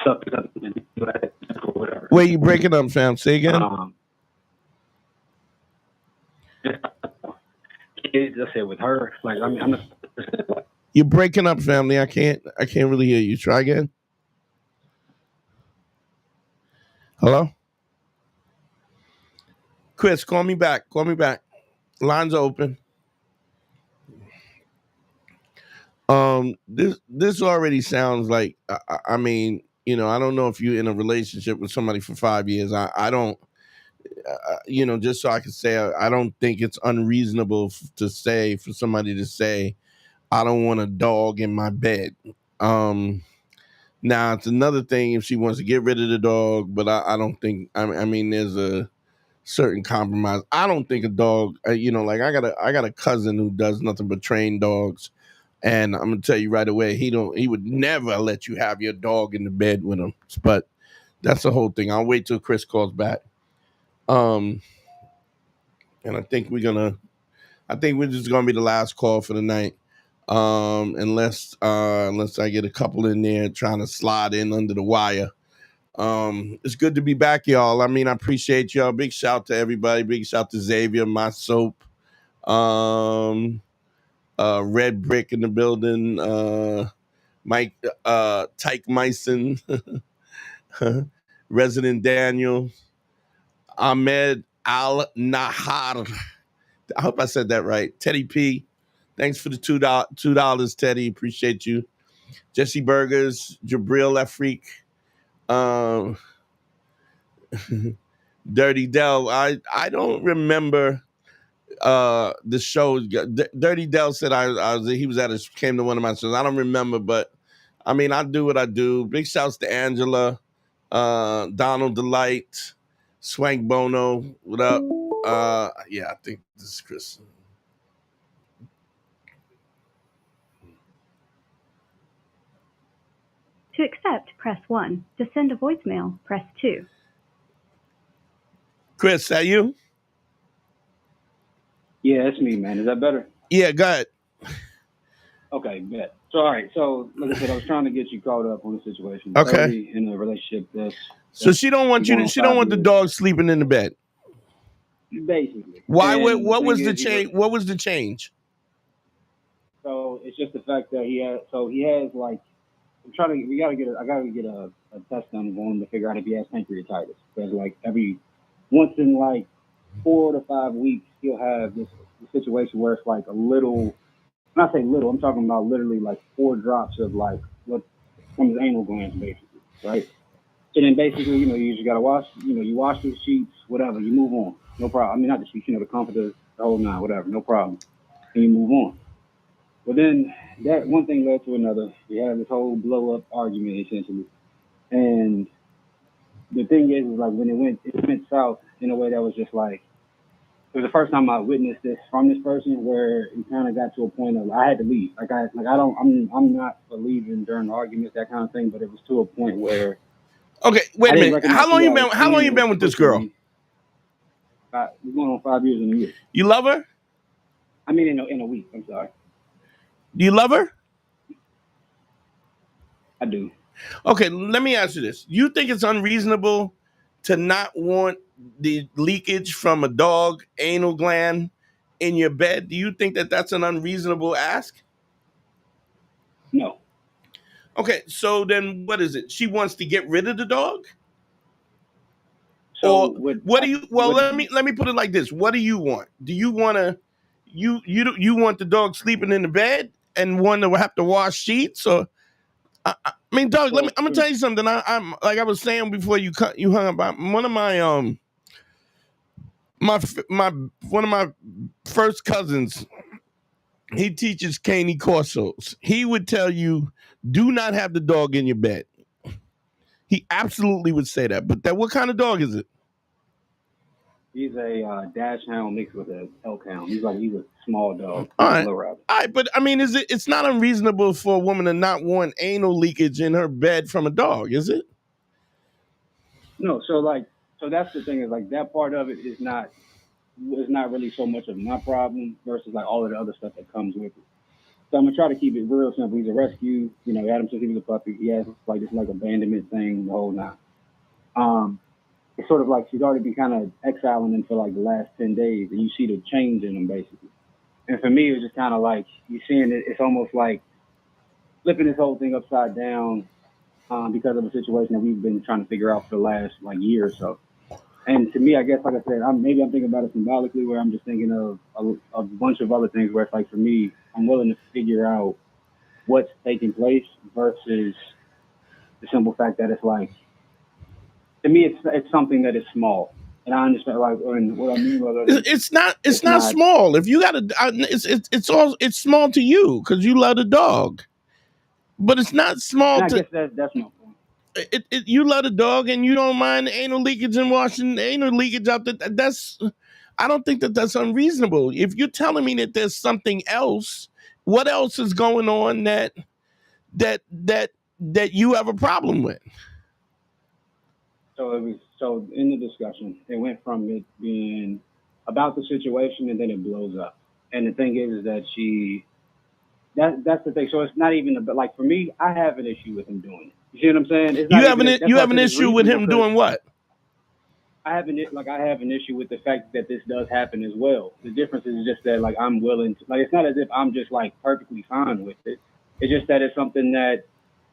something or whatever. Where you breaking up, fam? Say again. Kids, I said with her, like, I mean, I'm not. You're breaking up, family. I can't really hear you. Try again. Hello? Chris, call me back. Lines are open. This already sounds like, I mean, I don't know if you're in a relationship with somebody for 5 years. I don't, just so I can say, I don't think it's unreasonable for somebody to say, I don't want a dog in my bed. Now it's another thing if she wants to get rid of the dog, but I don't think, I mean, there's a certain compromise. I don't think a dog, like I got a cousin who does nothing but train dogs. And I'm gonna tell you right away, he would never let you have your dog in the bed with him. But that's the whole thing. I'll wait till Chris calls back. And I think we're just gonna be the last call for the night. Unless I get a couple in there trying to slide in under the wire. It's good to be back, y'all. I mean, I appreciate y'all. Big shout to everybody. Big shout to Xavier, my soap. Red Brick in the building, Mike, Tyke Myson, Resident Daniel, Ahmed Al Nahar. I hope I said that right. Teddy P. Thanks for the $2, Teddy. Appreciate you. Jesse Burgers, Jabril Afrique, Dirty Dell. I don't remember the show. Dirty Dell said came to one of my shows. I don't remember, but I mean, I do what I do. Big shouts to Angela, Donald Delight, Swank Bono. What up? Yeah, I think this is Chris. To accept, press 1. To send a voicemail, press 2. Chris, is that you? Yeah, it's me, man. Is that better? Yeah, go ahead. Okay, bet. So, all right. So, like I said, I was trying to get you caught up on the situation. Okay. 30 in a relationship So she don't want going on she don't 5 want the years. dog sleeping in the bed. Basically. Why? And What the was thing the is, change? What was the change? So it's just the fact that he has like, I gotta get a test done on to figure out if he has pancreatitis. Because like once in like 4 to 5 weeks, he'll have this situation where it's like a little, when I say little, I'm talking about literally like 4 drops of like what from his anal glands basically, right? And then basically, you just gotta wash, you wash the sheets, whatever, you move on. No problem. I mean, not the sheets, the comforter, the whole nine, whatever, no problem. And you move on. But then that one thing led to another. We had this whole blow up argument essentially. And the thing is like when it went south in a way that was just like, it was the first time I witnessed this from this person where it kind of got to a point of I had to leave. I'm not believing during arguments, that kind of thing, but it was to a point where. Okay, wait a minute. How long you been with this girl? We're going on 5 years in a year. You love her? I mean, in a week. I'm sorry. Do you love her? I do. Okay, let me ask you this. You think it's unreasonable to not want the leakage from a dog anal gland in your bed? Do you think that that's an unreasonable ask? No. Okay, so then what is it? She wants to get rid of the dog? So or let me put it like this. What do you want? Do you want to you want the dog sleeping in the bed and want to have to wash sheets? Or I mean, dog, I'm gonna tell you something. I'm like I was saying before you hung up. One of my one of my first cousins, he teaches Caney Corsos. He would tell you, do not have the dog in your bed. He absolutely would say that. But what kind of dog is it? He's a dash hound mixed with an elk hound. He's a small dog. All right, but I mean, it's not unreasonable for a woman to not want anal leakage in her bed from a dog, is it? No, so that's the thing is like that part of it is not really so much of my problem versus like all of the other stuff that comes with it. So I'm gonna try to keep it real simple. He's a rescue. He had him since he was a puppy. He has like this like abandonment thing the whole nine. It's sort of like she's already been kind of exiling him for like the last 10 days, and you see the change in him basically. And for me, it was just kind of like you're seeing it. It's almost like flipping this whole thing upside down because of a situation that we've been trying to figure out for the last like year or so. And to me, I guess, like I said, I'm thinking about it symbolically, where I'm just thinking of a bunch of other things where it's like, for me, I'm willing to figure out what's taking place versus the simple fact that it's like, to me, it's something that is small. And I understand, like, and what I mean by that is it's not small. If you got it's small to you because you love the dog, but it's not small. I guess that's my point. You love the dog and you don't mind anal leakage and washing anal leakage out. I don't think that's unreasonable. If you're telling me that there's something else, what else is going on that you have a problem with? So in the discussion, it went from it being about the situation and then it blows up. And the thing is that that's the thing. So it's not even about, like, for me, I have an issue with him doing it. You see what I'm saying? You have an issue with him doing what? I have an issue with the fact that this does happen as well. The difference is just that, like, I'm willing to, like, it's not as if I'm just like perfectly fine with it. It's just that it's something that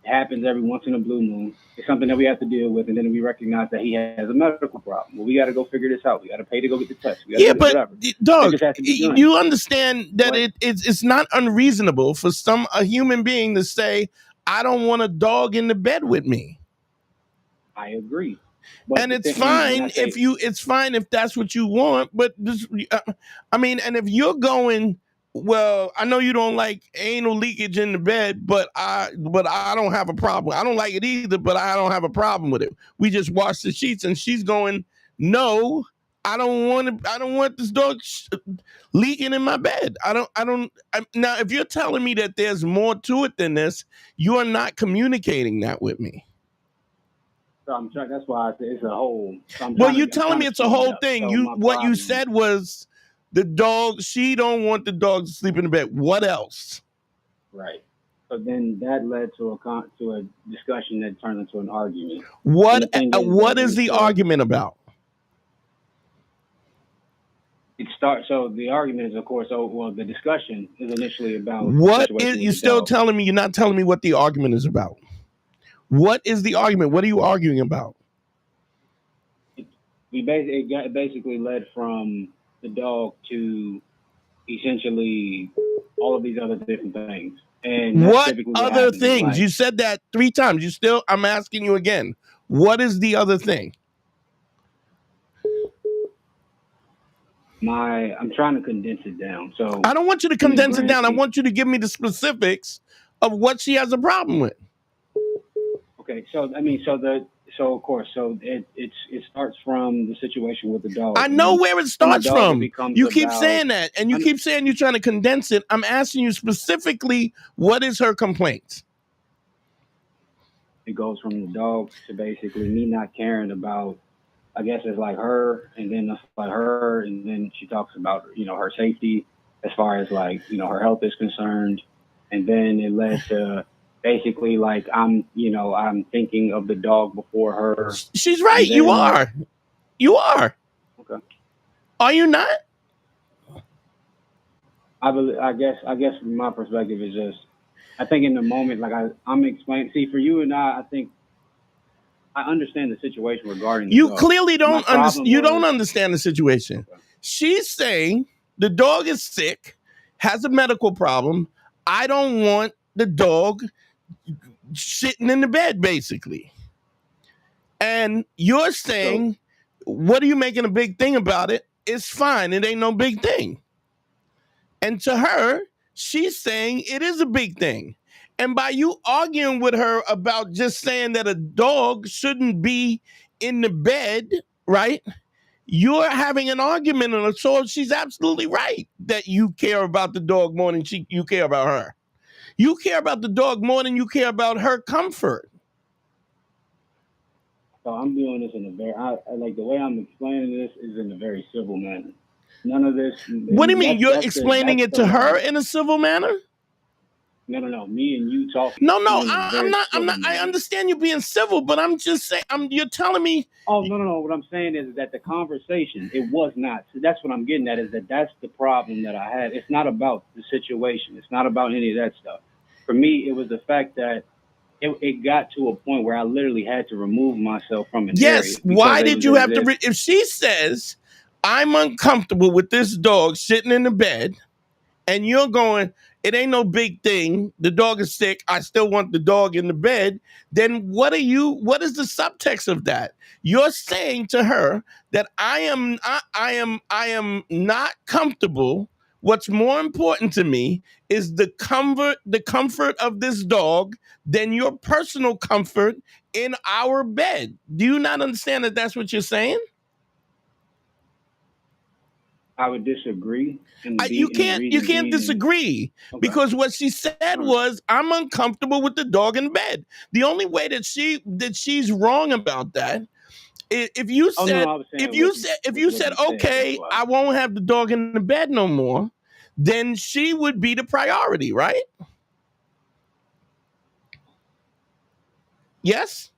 happens every once in a blue moon. It's something that we have to deal with, and then we recognize that he has a medical problem. Well, we got to go figure this out. We got to pay to go get the test. But dog, you understand that it's not unreasonable for a human being to say, "I don't want a dog in the bed with me." I agree. And it's fine if that's what you want. But and if you're going, well, I know you don't like anal leakage in the bed, but I don't have a problem. I don't like it either, but I don't have a problem with it. We just wash the sheets, and she's going, no, I don't want this dog leaking in my bed. Now, if you're telling me that there's more to it than this, you are not communicating that with me. So I'm trying. That's why I said it's a whole. So Well, you're telling me it's a whole thing. What you said was the dog. She don't want the dog to sleep in the bed. What else? Right. So then that led to a discussion that turned into an argument. What is the argument about? It starts. So the argument is, of course, the discussion is initially about what is. You still telling me? You're not telling me what the argument is about. What is the argument? What are you arguing about? It basically led from the dog to essentially all of these other different things. And what other things? Like, you said that 3 times. I'm asking you again. What is the other thing? I'm trying to condense it down. So I don't want you to condense it down. I want you to give me the specifics of what she has a problem with. Okay, so of course, it starts from the situation with the dog. I know where it starts from. You keep saying that, and you keep saying you're trying to condense it. I'm asking you specifically, what is her complaint? It goes from the dog to basically me not caring about. I guess it's like her, and then it's like her, and then she talks about her safety as far as her health is concerned, and then it led to. Basically, like I'm thinking of the dog before her. She's right. Then, you are. Okay. Are you not? I guess from my perspective is just. I think in the moment, like I'm explaining. See, for you and I think I understand the situation regarding. You clearly don't understand. You don't understand the situation. Okay. She's saying the dog is sick, has a medical problem. I don't want the dog sitting in the bed, basically. And you're saying, what are you making a big thing about it? It's fine. It ain't no big thing. And to her, she's saying it is a big thing. And by you arguing with her about just saying that a dog shouldn't be in the bed, right? You're having an argument on her. So she's absolutely right that you care about the dog more than you care about her. You care about the dog more than you care about her comfort. So I'm doing this in a very, the way I'm explaining this is in a very civil manner. None of this. What do you mean? You're explaining it to her in a civil manner? No. Me and you talking. No. I'm not. I understand you being civil, but I'm just saying. You're telling me. Oh no. What I'm saying is that the conversation, it was not. So that's what I'm getting at. Is that's the problem that I had. It's not about the situation. It's not about any of that stuff. For me, it was the fact that it got to a point where I literally had to remove myself from an area. Yes. Why did you have to? If she says, I'm uncomfortable with this dog sitting in the bed, and you're going, it ain't no big thing. The dog is sick. I still want the dog in the bed. Then what is the subtext of that? You're saying to her that I am not comfortable. What's more important to me is the comfort of this dog than your personal comfort in our bed. Do you not understand that that's what you're saying? I would disagree. You can't disagree, okay. Because what she said was, I'm uncomfortable with the dog in bed. The only way that she's wrong about that, if you said, okay, I won't have the dog in the bed no more, then she would be the priority, right? Yes.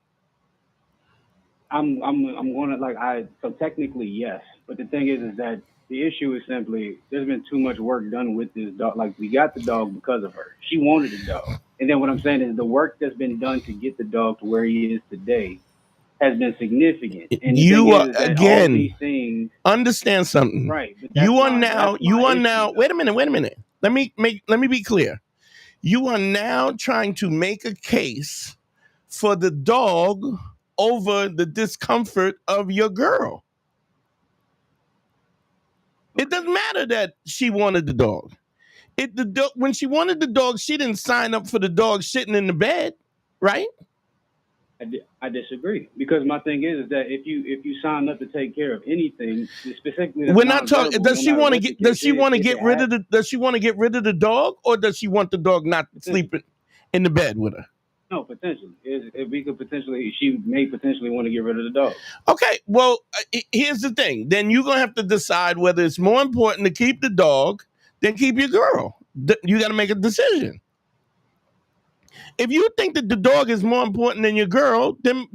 I'm going to so technically yes, but the thing is that the issue is simply there's been too much work done with this dog. Like we got the dog because of her. She wanted the dog, and then what I'm saying is the work that's been done to get the dog to where he is today has been significant. And you are again all these things, understand something, right? You are now. Wait a minute. Let me be clear. You are now trying to make a case for the dog over the discomfort of your girl. It doesn't matter that she wanted the dog. When she wanted the dog, she didn't sign up for the dog sitting in the bed, right? I disagree, because my thing is that if you sign up to take care of anything, specifically that's We're not talking. nonverbal, Does no she matter want to what the get? Does case she is, want to if get it rid has of the? Does she want to get rid of the dog, or does she want the dog not sleeping in the bed with her? no, potentially, if we could potentially, she may potentially want to get rid of the dog. Okay, well, here's the thing. Then you're gonna have to decide whether it's more important to keep the dog than keep your girl. You got to make a decision. If you think that the dog is more important than your girl, then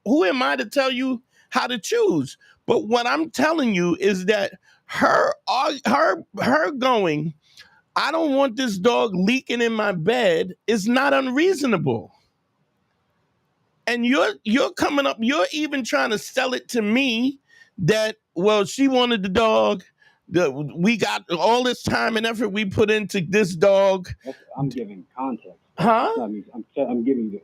who am I to tell you how to choose? But what I'm telling you is that her going, I don't want this dog leaking in my bed, is not unreasonable. And you're coming up, you're even trying to sell it to me that, well, she wanted the dog. We got all this time and effort we put into this dog. I'm giving context. Huh? I'm trying to give you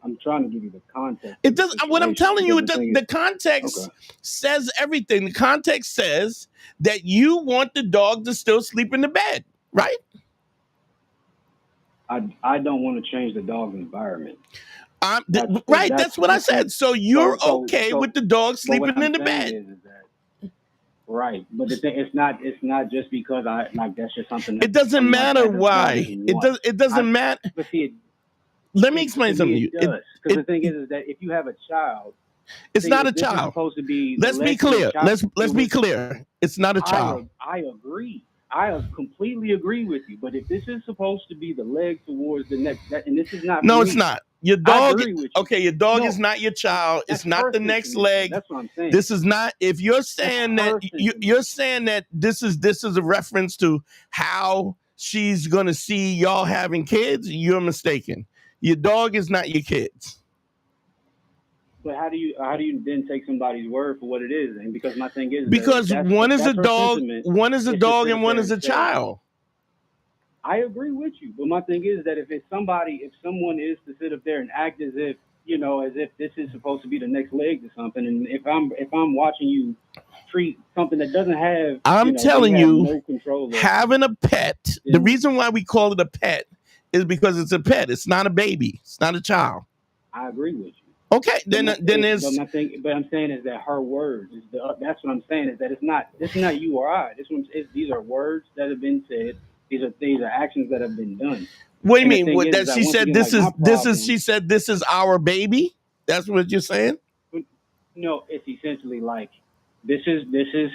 the context. It does. What I'm telling you, the context okay. says everything. The context says that you want the dog to still sleep in the bed, right? I don't want to change the dog's environment. That's what I said. So you're okay with the dog sleeping in the bed. Is that, right, but the thing, it's not just because I like that's just something. It doesn't matter why. It doesn't matter. But see, let me explain something to you. Because the thing is that if you have a child, it's not a child. Supposed to be. Let's be clear. Let's be clear. It's not a child. I agree. I completely agree with you. But if this is supposed to be the leg towards the next, and this is not. No, me, it's not. Your dog. Okay, your dog is not your child. It's not the next leg. That's what I'm saying. This is not. If you're saying that, you're saying that this is a reference to how she's gonna see y'all having kids, you're mistaken. Your dog is not your kids. But how do you then take somebody's word for what it is? And because my thing is because one is a dog, and one is a child. I agree with you, but my thing is that if someone is to sit up there and act as if this is supposed to be the next leg to something, and if I'm watching you treat something that doesn't have, I'm telling you, no control over having a pet. The reason why we call it a pet is because it's a pet. It's not a baby. It's not a child. I agree with you. Okay, then there's. But I'm saying is that her words. That's what I'm saying is that this is not you or I. These are words that have been said. These are actions that have been done. What do you mean? What that she said? She said this is our baby. That's what you're saying? No, it's essentially like this is.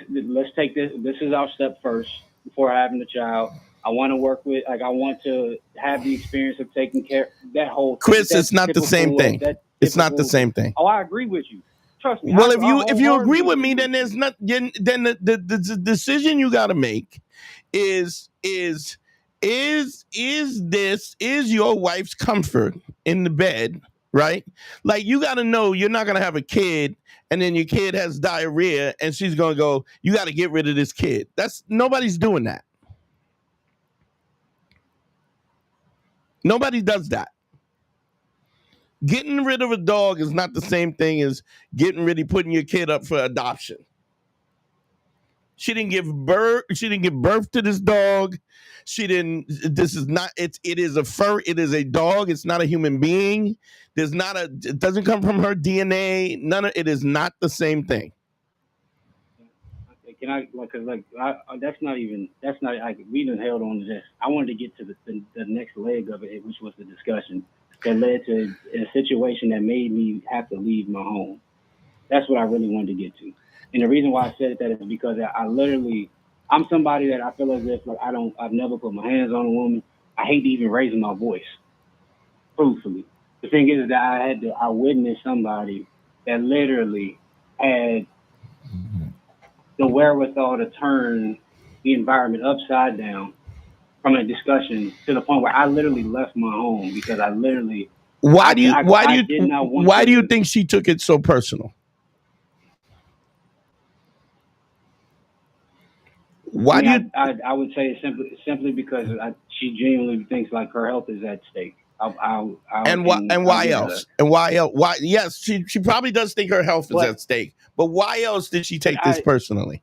Let's take this. This is our step first before having the child. I want to work with. Like I want to have the experience of taking care. That whole. Chris, it's not the same thing. It's not the same thing. Oh, I agree with you. Trust me. Well, if you agree with me, then there's not. Then the decision you got to make is your wife's comfort in the bed, right? Like you got to know you're not gonna have a kid, and then your kid has diarrhea, and she's gonna go. You got to get rid of this kid. Nobody's doing that. Nobody does that. Getting rid of a dog is not the same thing as putting your kid up for adoption. She didn't give birth to this dog. This is not, it is a dog. It's not a human being. It doesn't come from her DNA. It is not the same thing. Can I, we done held on to this. I wanted to get to the next leg of it, which was the discussion that led to a situation that made me have to leave my home. That's what I really wanted to get to. And the reason why I said that is because I'm somebody that I feel as if I've never put my hands on a woman. I hate even raising my voice, truthfully. The thing is that I witnessed somebody that literally had the wherewithal to turn the environment upside down from a discussion to the point where I literally left my home because I literally. Why do you think she took it so personal? I would say it's simply because she genuinely thinks like her health is at stake. Why else? Why? Yes, she probably does think her health is at stake. But why else did she take this personally?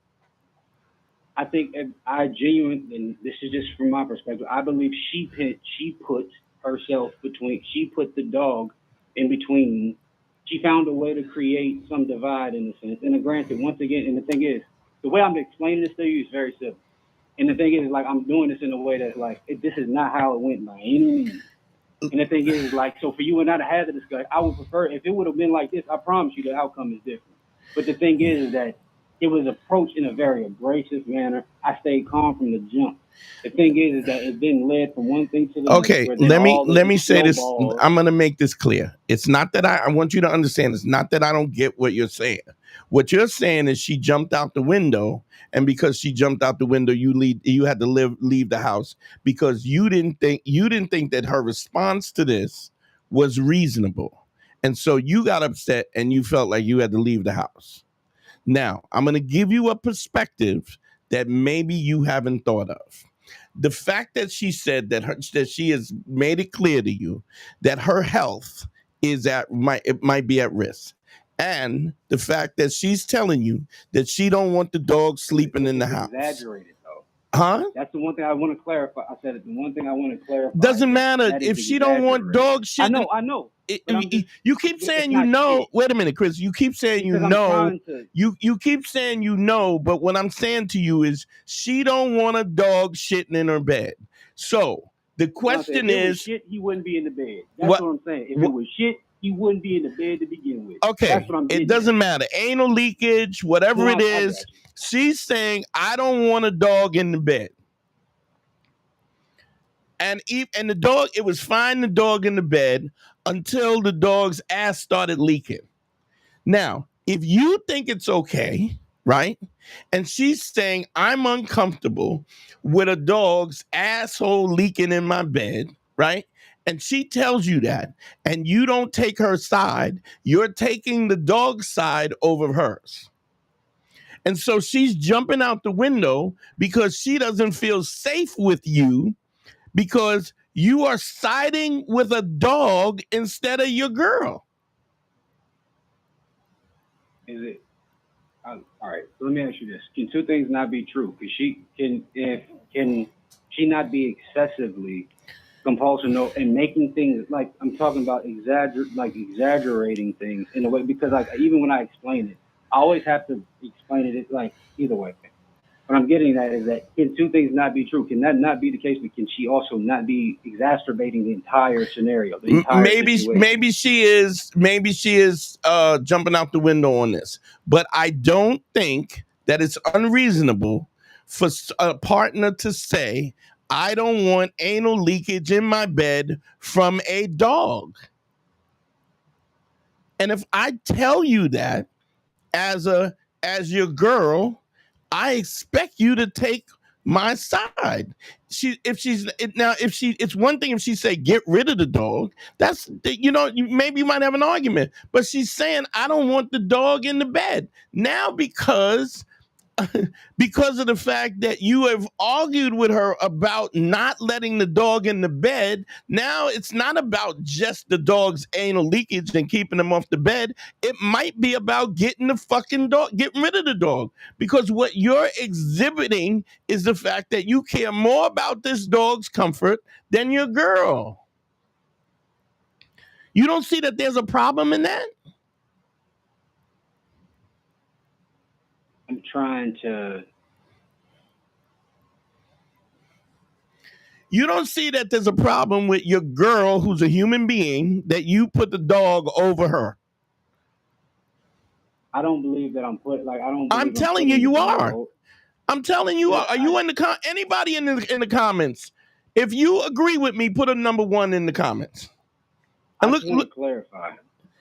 I think I genuinely, and this is just from my perspective, I believe she put herself between. She put the dog in between she found a way to create some divide in a sense. And granted, once again, and the thing is, the way I'm explaining this to you is very simple. And the thing is, like, I'm doing this in a way that, like, this is not how it went by any means. And the thing is, like, so for you and I to have the discussion, I would prefer, if it would have been like this, I promise you the outcome is different. But the thing is that it was approached in a very abrasive manner. I stayed calm from the jump. The thing is that it then led from one thing to the next. Okay, let me say this. I'm gonna make this clear. It's not that I want you to understand. It's not that I don't get what you're saying. What you're saying is she jumped out the window, and because she jumped out the window, you had to leave the house because you didn't think that her response to this was reasonable, and so you got upset and you felt like you had to leave the house. Now, I'm going to give you a perspective that maybe you haven't thought of. The fact that she said that she has made it clear to you that her health might be at risk. And the fact that she's telling you that she don't want the dog sleeping in the house. Exaggerated, though. Huh? That's the one thing I want to clarify. I said it. The one thing I want to clarify. Doesn't matter if she don't want dog shit. I know. You keep saying you know. Wait a minute, Chris. You keep saying you know. You keep saying you know, but what I'm saying to you is she don't want a dog shitting in her bed. So the question is, shit, he wouldn't be in the bed. That's what I'm saying. If it was shit, he wouldn't be in the bed to begin with. Okay, that's what I'm it doesn't matter. Anal leakage, whatever it is. She's saying I don't want a dog in the bed. And the dog, it was fine, the dog in the bed until the dog's ass started leaking. Now, if you think it's okay, right? And she's saying, I'm uncomfortable with a dog's asshole leaking in my bed, right? And she tells you that, and you don't take her side, you're taking the dog's side over hers. And so she's jumping out the window because she doesn't feel safe with you because you are siding with a dog instead of your girl. Is it? All right. So let me ask you this: can two things not be true? Because can she not be excessively compulsive and making things like I'm talking about exaggerating things in a way? Because like even when I explain it, I always have to explain it like either way. What I'm getting at is that can two things not be true? Can that not be the case? But can she also not be exacerbating the entire scenario? Maybe she is jumping out the window on this. But I don't think that it's unreasonable for a partner to say, I don't want anal leakage in my bed from a dog. And if I tell you that as your girl, I expect you to take my side. It's one thing if she say get rid of the dog. That's maybe you might have an argument, but she's saying I don't want the dog in the bed now because of the fact that you have argued with her about not letting the dog in the bed. Now it's not about just the dog's anal leakage and keeping him off the bed. It might be about getting the fucking dog, getting rid of the dog. Because what you're exhibiting is the fact that you care more about this dog's comfort than your girl. You don't see that there's a problem in that? I'm trying to. You don't see that there's a problem with your girl, who's a human being, that you put the dog over her. I don't believe that I'm put like I don't. I'm telling you, you are. I'm telling you, are you in the anybody in the comments? If you agree with me, put a number 1 in the comments. And I just want to clarify.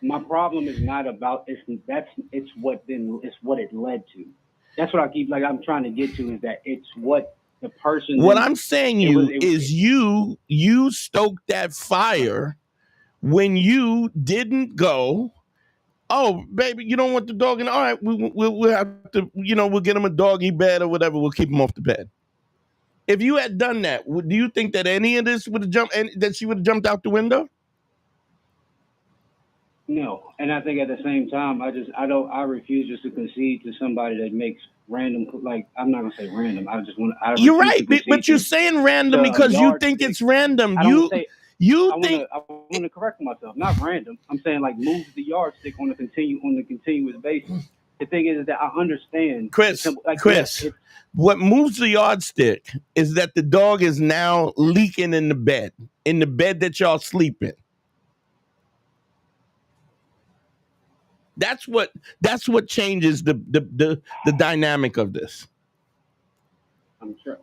My problem is not about it's what it led to. That's what I keep I'm trying to get to is that it's what the person. What I'm saying is you stoked that fire when you didn't go. Oh, baby, you don't want the dog in. All right, we'll have to, we'll get him a doggy bed or whatever. We'll keep him off the bed. If you had done that, do you think that any of this would have jumped, and that she would have jumped out the window? No, and I think at the same time, I refuse just to concede to somebody that makes random, I'm not gonna say random. You're right, but you're saying random because you think it's random. You I think want to correct myself. Not random. I'm saying like moves the yardstick on a continuous basis. The thing is that I understand, Chris, like, Chris, what moves the yardstick is that the dog is now leaking in the bed that y'all sleep in. That's what changes the dynamic of this. I'm sure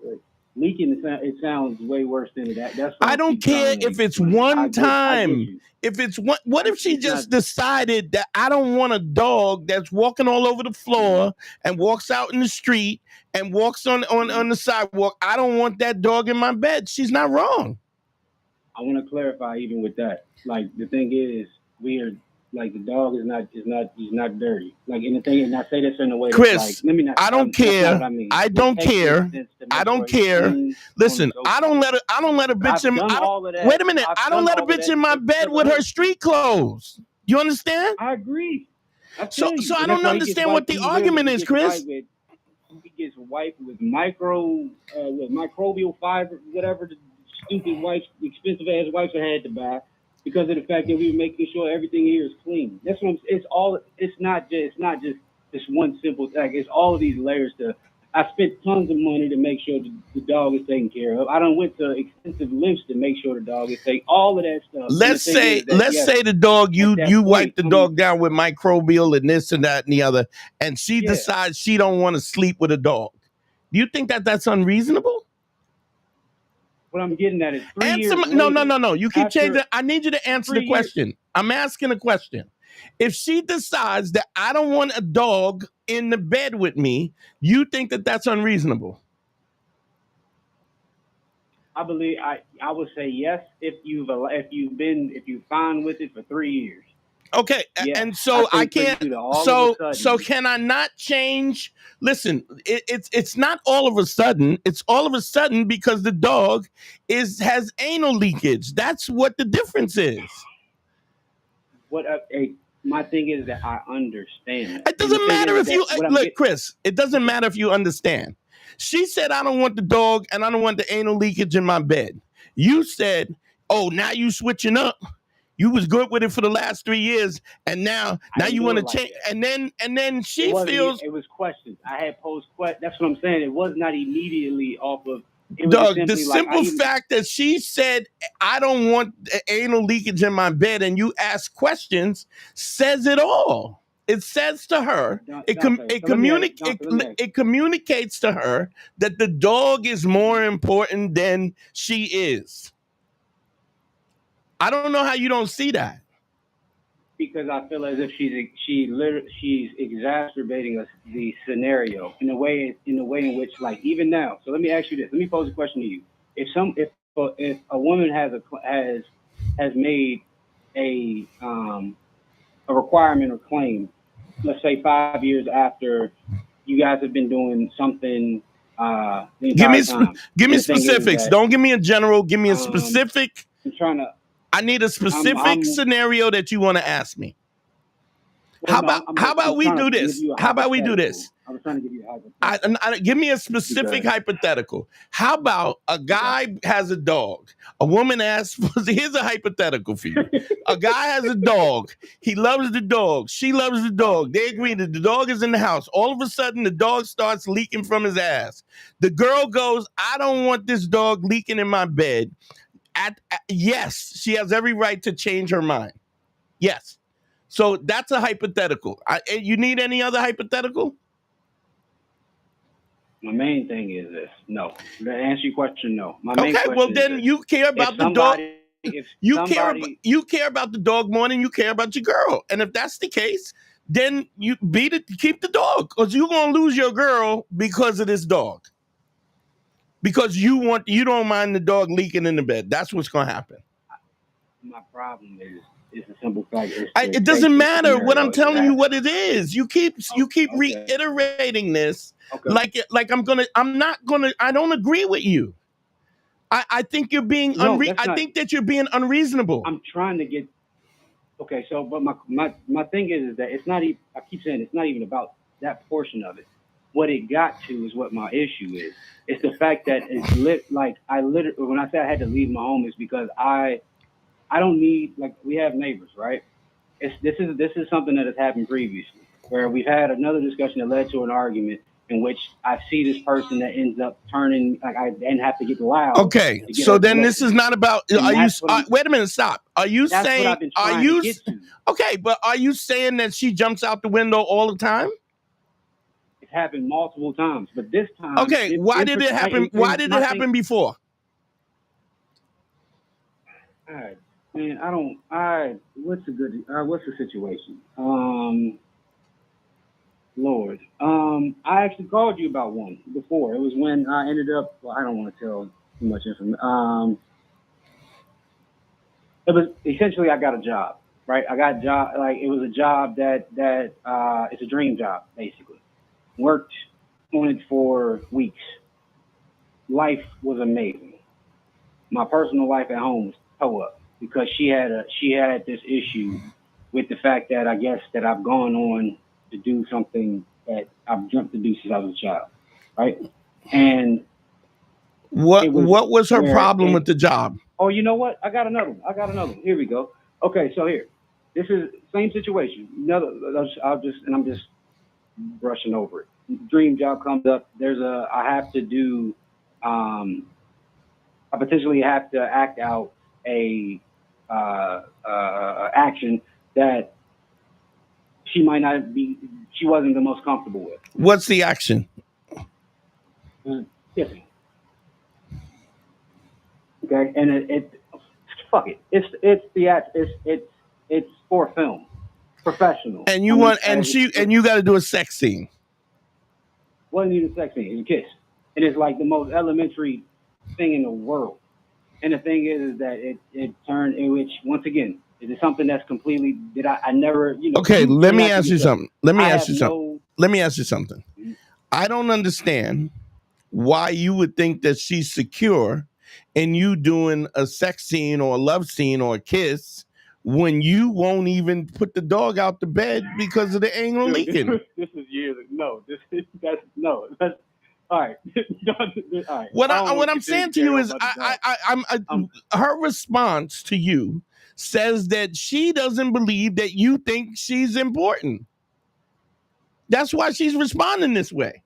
leaking. It sounds way worse than that. That's I don't care if it's one time. If it's one, what if she just decided that I don't want a dog that's walking all over the floor and walks out in the street and walks on the sidewalk? I don't want that dog in my bed. She's not wrong. I want to clarify even with that. Like, the thing is, like, the dog is not dirty. Like, in the thing, and I say this in a way Chris, that's like, let me not. I don't care. I mean. I don't care. I don't care. Listen, I don't let a bitch in. Wait a minute. I don't let a bitch in my bed with her street clothes. You understand? I agree. So I don't understand what the argument is, Chris. He gets wiped with microbial fiber, whatever the stupid expensive ass wipes I had to buy, because of the fact that we were making sure everything here is clean. That's what it's not just this one simple thing. It's all of these layers to. I spent tons of money to make sure the dog is taken care of. I done went to extensive lengths to make sure the dog is taken. All of that stuff. Let's say the dog you wipe the dog down with microbial and this and that and the other, and she decides she don't want to sleep with a dog. Do you think that that's unreasonable? What I'm getting at is 3 years later. No. You keep changing. I need you to answer the question. I'm asking a question. If she decides that I don't want a dog in the bed with me, you think that that's unreasonable? I believe I would say yes if you're fine with it for 3 years. Okay, yes. And so I can't. So can I not change? Listen, it's not all of a sudden. It's all of a sudden because the dog has anal leakage. That's what the difference is. My thing is that I understand. It doesn't matter if you look, Chris. It doesn't matter if you understand. She said, "I don't want the dog and I don't want the anal leakage in my bed." You said, "Oh, now you switching up. You was good with it for the last 3 years, and now you want to change." And then she feels it was questions. I had posed questions. That's what I'm saying. It was not immediately off of. Doug, the simple fact that she said, "I don't want anal leakage in my bed," and you ask questions, says it all. It says to her, it communicates to her that the dog is more important than she is. I don't know how you don't see that. Because I feel as if she's exacerbating the scenario in a way in which, like, even now. So let me ask you this. Let me pose a question to you. If a woman has made a requirement or claim, let's say 5 years after you guys have been doing something, give me specifics. Don't give me a general. Give me a specific. I'm trying to. I need a specific scenario that you want to ask me. How about we do this? How about we do this? I was trying to give you a hypothetical. Give me a specific hypothetical. How about a guy has a dog? A woman asks, here's a hypothetical for you. A guy has a dog. He loves the dog. She loves the dog. They agree that the dog is in the house. All of a sudden, the dog starts leaking from his ass. The girl goes, "I don't want this dog leaking in my bed." Yes, she has every right to change her mind. Yes. So that's a hypothetical. You need any other hypothetical? My main thing is this. No. To answer your question, no. My main question well then is you care about the dog. You care about the dog more than you care about your girl. And if that's the case, then you keep the dog, because you're gonna lose your girl because of this dog. Because you don't mind the dog leaking in the bed. That's what's gonna happen. My problem is it's a simple fact. It doesn't matter what I'm telling you. What it is, you keep reiterating this like I don't agree with you. I think you're being I think that you're being unreasonable. I'm trying to get okay. So, but my thing is that it's not even. I keep saying it's not even about that portion of it. What it got to is what my issue is. It's the fact that it's when I say I had to leave my home, is because I I don't need, like, we have neighbors, right? This is something that has happened previously, where we've had another discussion that led to an argument in which I see this person that ends up turning, like, I then have to get loud. Okay, so then this is not about. Are you? Wait a minute, stop. Are you That's saying? what I've been trying to get to. Okay, but are you saying that she jumps out the window all the time? It's happened multiple times, but this time. Okay, why did it happen? Why did it happen before? All right, man. What's the situation? Lord. I actually called you about one before. It was when I ended up. Well, I don't want to tell too much information. It was essentially I got a job, right? I got a job. Like, it was a job that it's a dream job, basically. Worked on it for weeks. Life was amazing. My personal life at home was toe up because she had this issue with the fact that I guess that I've gone on to do something that I've dreamt to do since I was a child, right? And what was her problem with the job? Oh, you know what? I got another one. Here we go. Okay, so here, this is same situation. I'm just brushing over it. Dream job comes up. I have to do. I potentially have to act out a action that she wasn't the most comfortable with. What's the action? Kissing. Okay, and fuck it. It's for film, professional. And you you got to do a sex scene. Wasn't even a sex scene. It's a kiss, and it's like the most elementary thing in the world. And the thing is that it turned in which, once again, is it something that's completely I never, you know. Okay, let me ask you something. Let me ask you something. I don't understand why you would think that she's secure in you doing a sex scene or a love scene or a kiss when you won't even put the dog out the bed because of the anal leaking. This is years. No, that's all right. All right. What I'm saying to you is, her response to you says that she doesn't believe that you think she's important. That's why she's responding this way.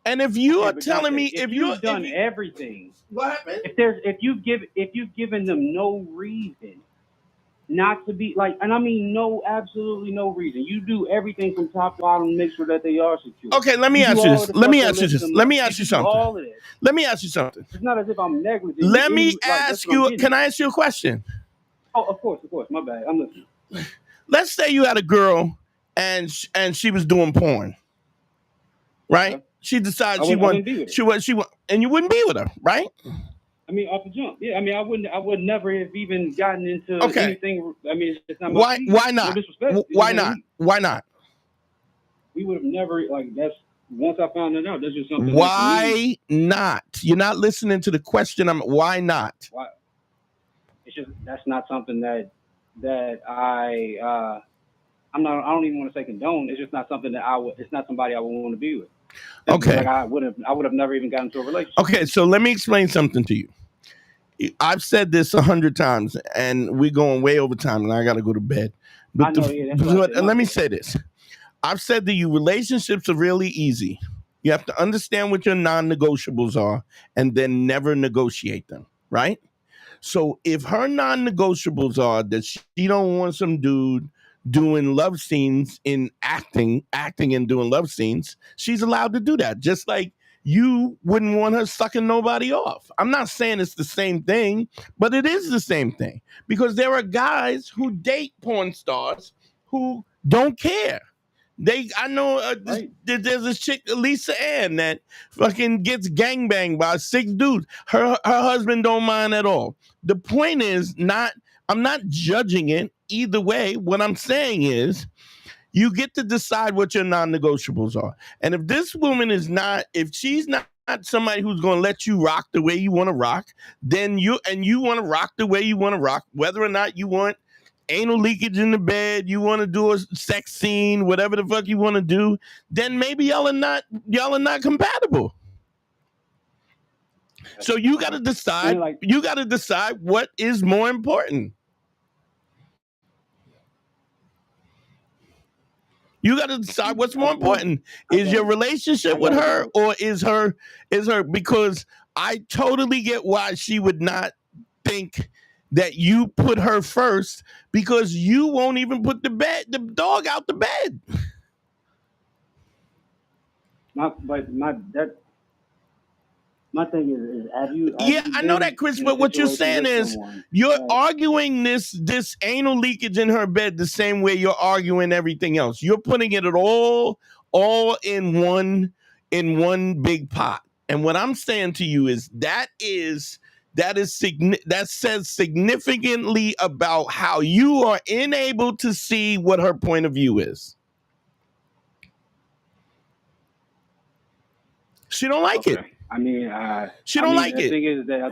And if you are telling me, if you've done everything, what happened? If you've given them no reason not to be like, and I mean absolutely no reason. You do everything from top to bottom to make sure that they are secure. Okay, let me ask you this. Let me ask you something. It's not as if I'm negligent. Let me ask you. Can I ask you a question? Oh, of course. My bad. I'm listening. Let's say you had a girl and she was doing porn, right? She decided and you wouldn't be with her, right? I mean, off the jump, yeah. I mean, I would never have even gotten into anything. I mean, it's not my why not? No why not? Why not? We would have never that's once I found it out. That's just something. Why not? You're not listening to the question. Why not? Why? It's just that's not something that I'm not. I don't even want to say condone. It's just not something that it's not somebody I would want to be with. Okay. Like I would have never even gotten into a relationship. Okay, so let me explain something to you. I've said this 100 times, and we're going way over time, and I got to go to bed. But let me say this. I've said to you, relationships are really easy. You have to understand what your non-negotiables are, and then never negotiate them, right? So if her non-negotiables are that she don't want some dude doing love scenes in acting and doing love scenes, she's allowed to do that. Just like you wouldn't want her sucking nobody off. I'm not saying it's the same thing, but it is the same thing because there are guys who date porn stars who don't care. I know there's this chick, Lisa Ann, that fucking gets gangbanged by 6 dudes. Her husband don't mind at all. The point is I'm not judging it either way. What I'm saying is you get to decide what your non-negotiables are. And if this woman if she's not somebody who's going to let you rock the way you want to rock, then you want to rock the way you want to rock, whether or not you want anal leakage in the bed, you want to do a sex scene, whatever the fuck you want to do, then maybe y'all are not compatible. So you got to decide. You got to decide what is more important. You got to decide what's more important. Is your relationship with her, or is her because I totally get why she would not think that you put her first, because you won't even put the dog out the bed. My thing is, have you I know that, Chris, but what you're saying is you're arguing this anal leakage in her bed the same way you're arguing everything else. You're putting it all in one big pot. And what I'm saying to you is that says significantly about how you are unable to see what her point of view is. She don't like it. I mean, she don't like it. The thing is that I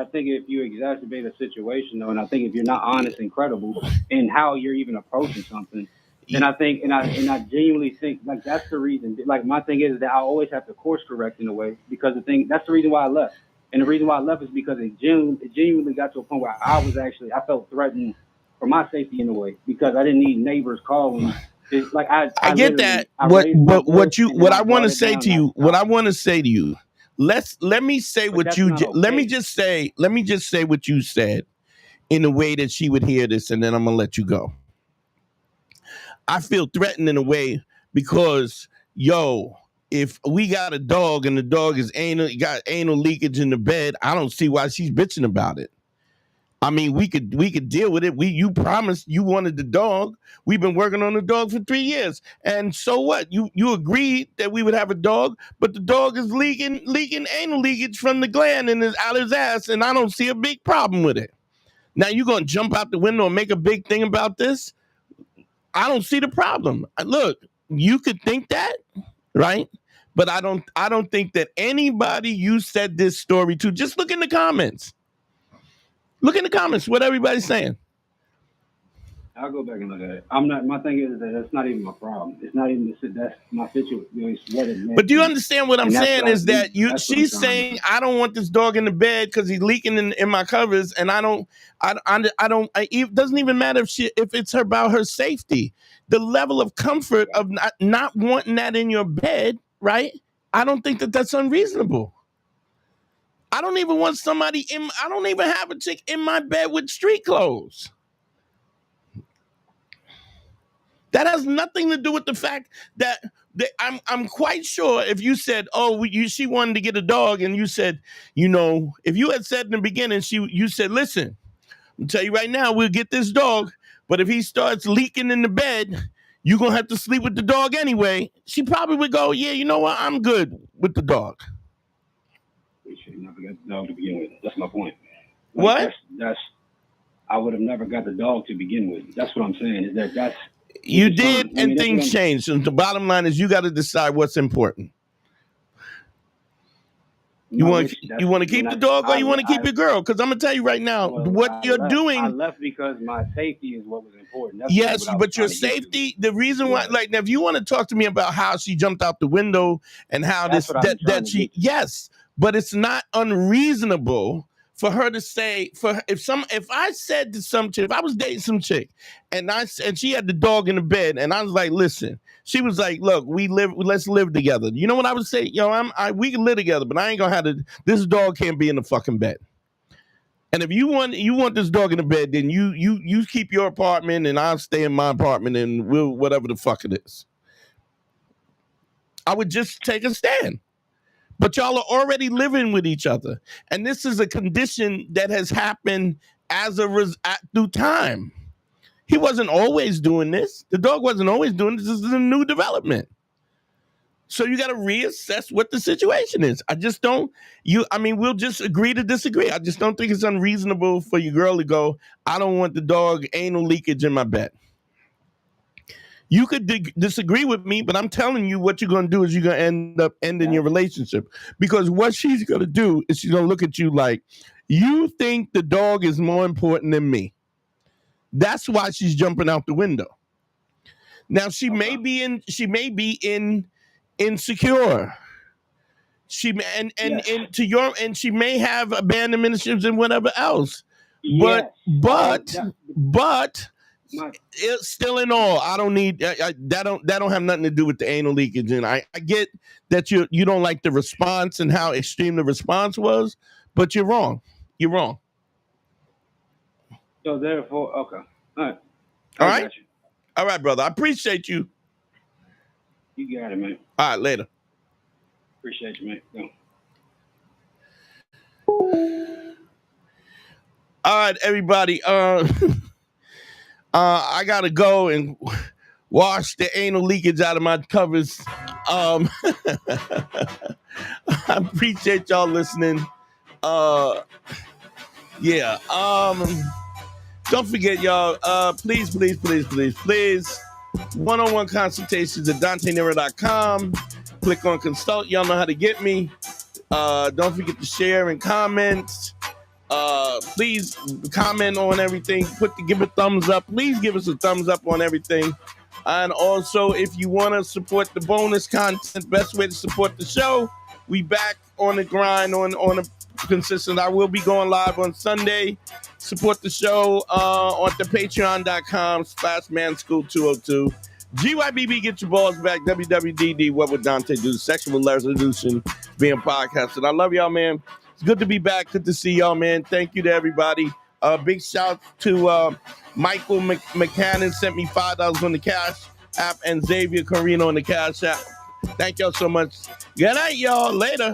think if you exacerbate a situation, though, and I think if you're not honest and credible in how you're even approaching something, then I think, and I genuinely think like that's the reason. Like my thing is that I always have to course correct in a way, because that's the reason why I left. And the reason why I left is because it genuinely got to a point where I felt threatened for my safety in a way, because I didn't need neighbors calling. It's like I get that. What I want to say to you, let me say what you let me just say what you said in a way that she would hear this, and then I'm gonna let you go. I feel threatened in a way because if we got a dog and the dog is got anal leakage in the bed, I don't see why she's bitching about it. I mean, we could deal with it. You promised you wanted the dog. We've been working on the dog for 3 years. And so what? You agreed that we would have a dog, but the dog is leaking anal leakage from the gland and is out his ass, and I don't see a big problem with it. Now you're gonna jump out the window and make a big thing about this? I don't see the problem. Look, you could think that, right? But I don't think that anybody you said this story to, just look in the comments. Look in the comments what everybody's saying. I'll go back and look at it. My thing is that that's not even my problem. It's not even that's my situation. But do you understand what I'm saying is that she's saying, I don't want this dog in the bed because he's leaking in my covers, and it doesn't even matter if it's about her safety. The level of comfort of not wanting that in your bed, right? I don't think that's unreasonable. I don't even want I don't even have a chick in my bed with street clothes. That has nothing to do with the fact that I'm quite sure if you said, she wanted to get a dog, and you said, if you had said in the beginning, you said, listen, I'll tell you right now, we'll get this dog, but if he starts leaking in the bed, you're going to have to sleep with the dog anyway. She probably would go, yeah, you know what? I'm good with the dog. We should have never got the dog to begin with. That's my point. What? I would have never got the dog to begin with. That's what I'm saying. Is that's you did, and things changed. So the bottom line is you got to decide what's important. You want to keep the dog, or you want to keep your girl? Because I'm gonna tell you right now, you're doing. I left because my safety is what was important. That's yes, but your safety. The reason why, like, now, if you want to talk to me about how she jumped out the window and how yes, but it's not unreasonable for her to say, if I said to some chick, if I was dating some chick and she had the dog in the bed, and I was like, listen, she was like, look, let's live together. You know what I would say? We can live together, but I ain't gonna have this dog can't be in the fucking bed. And if you want this dog in the bed, then you keep your apartment and I'll stay in my apartment, and we'll whatever the fuck it is. I would just take a stand. But y'all are already living with each other. And this is a condition that has happened through time. He wasn't always doing this. The dog wasn't always doing this. This is a new development. So you got to reassess what the situation is. We'll just agree to disagree. I just don't think it's unreasonable for your girl to go, I don't want the dog anal leakage in my bed. You could disagree with me, but I'm telling you what you're going to do is you're going to end up ending your relationship, because what she's going to do is she's going to look at you like, you think the dog is more important than me. That's why she's jumping out the window. Now she may be insecure. She may have abandonment issues and whatever else. But It's still in all. I don't need that. Don't have nothing to do with the anal leakage. And I get that you don't like the response and how extreme the response was, but you're wrong. You're wrong. So therefore, okay, all right, All right, all right, brother. I appreciate you. You got it, man. All right, later. Appreciate you, man. Go. All right, everybody. I gotta go and wash the anal leakage out of my covers. I appreciate y'all listening. Yeah. Don't forget, y'all. Please, one-on-one consultations at DanteNero.com. Click on consult. Y'all know how to get me. Don't forget to share and comment. Please comment on everything. Give a thumbs up. Please give us a thumbs up on everything. And also, if you want to support the bonus content, best way to support the show, we back on the grind on a consistent. I will be going live on Sunday. Support the show on the patreon.com/manschool202. GYBB, get your balls back. WWDD, what would Dante do? Sexual resolution being podcasted. I love y'all, man. It's good to be back. Good to see y'all, man. Thank you to everybody. Big shout to Michael McCannon, sent me $5 on the Cash App, and Xavier Carino on the Cash App. Thank y'all so much. Good night, y'all. Later.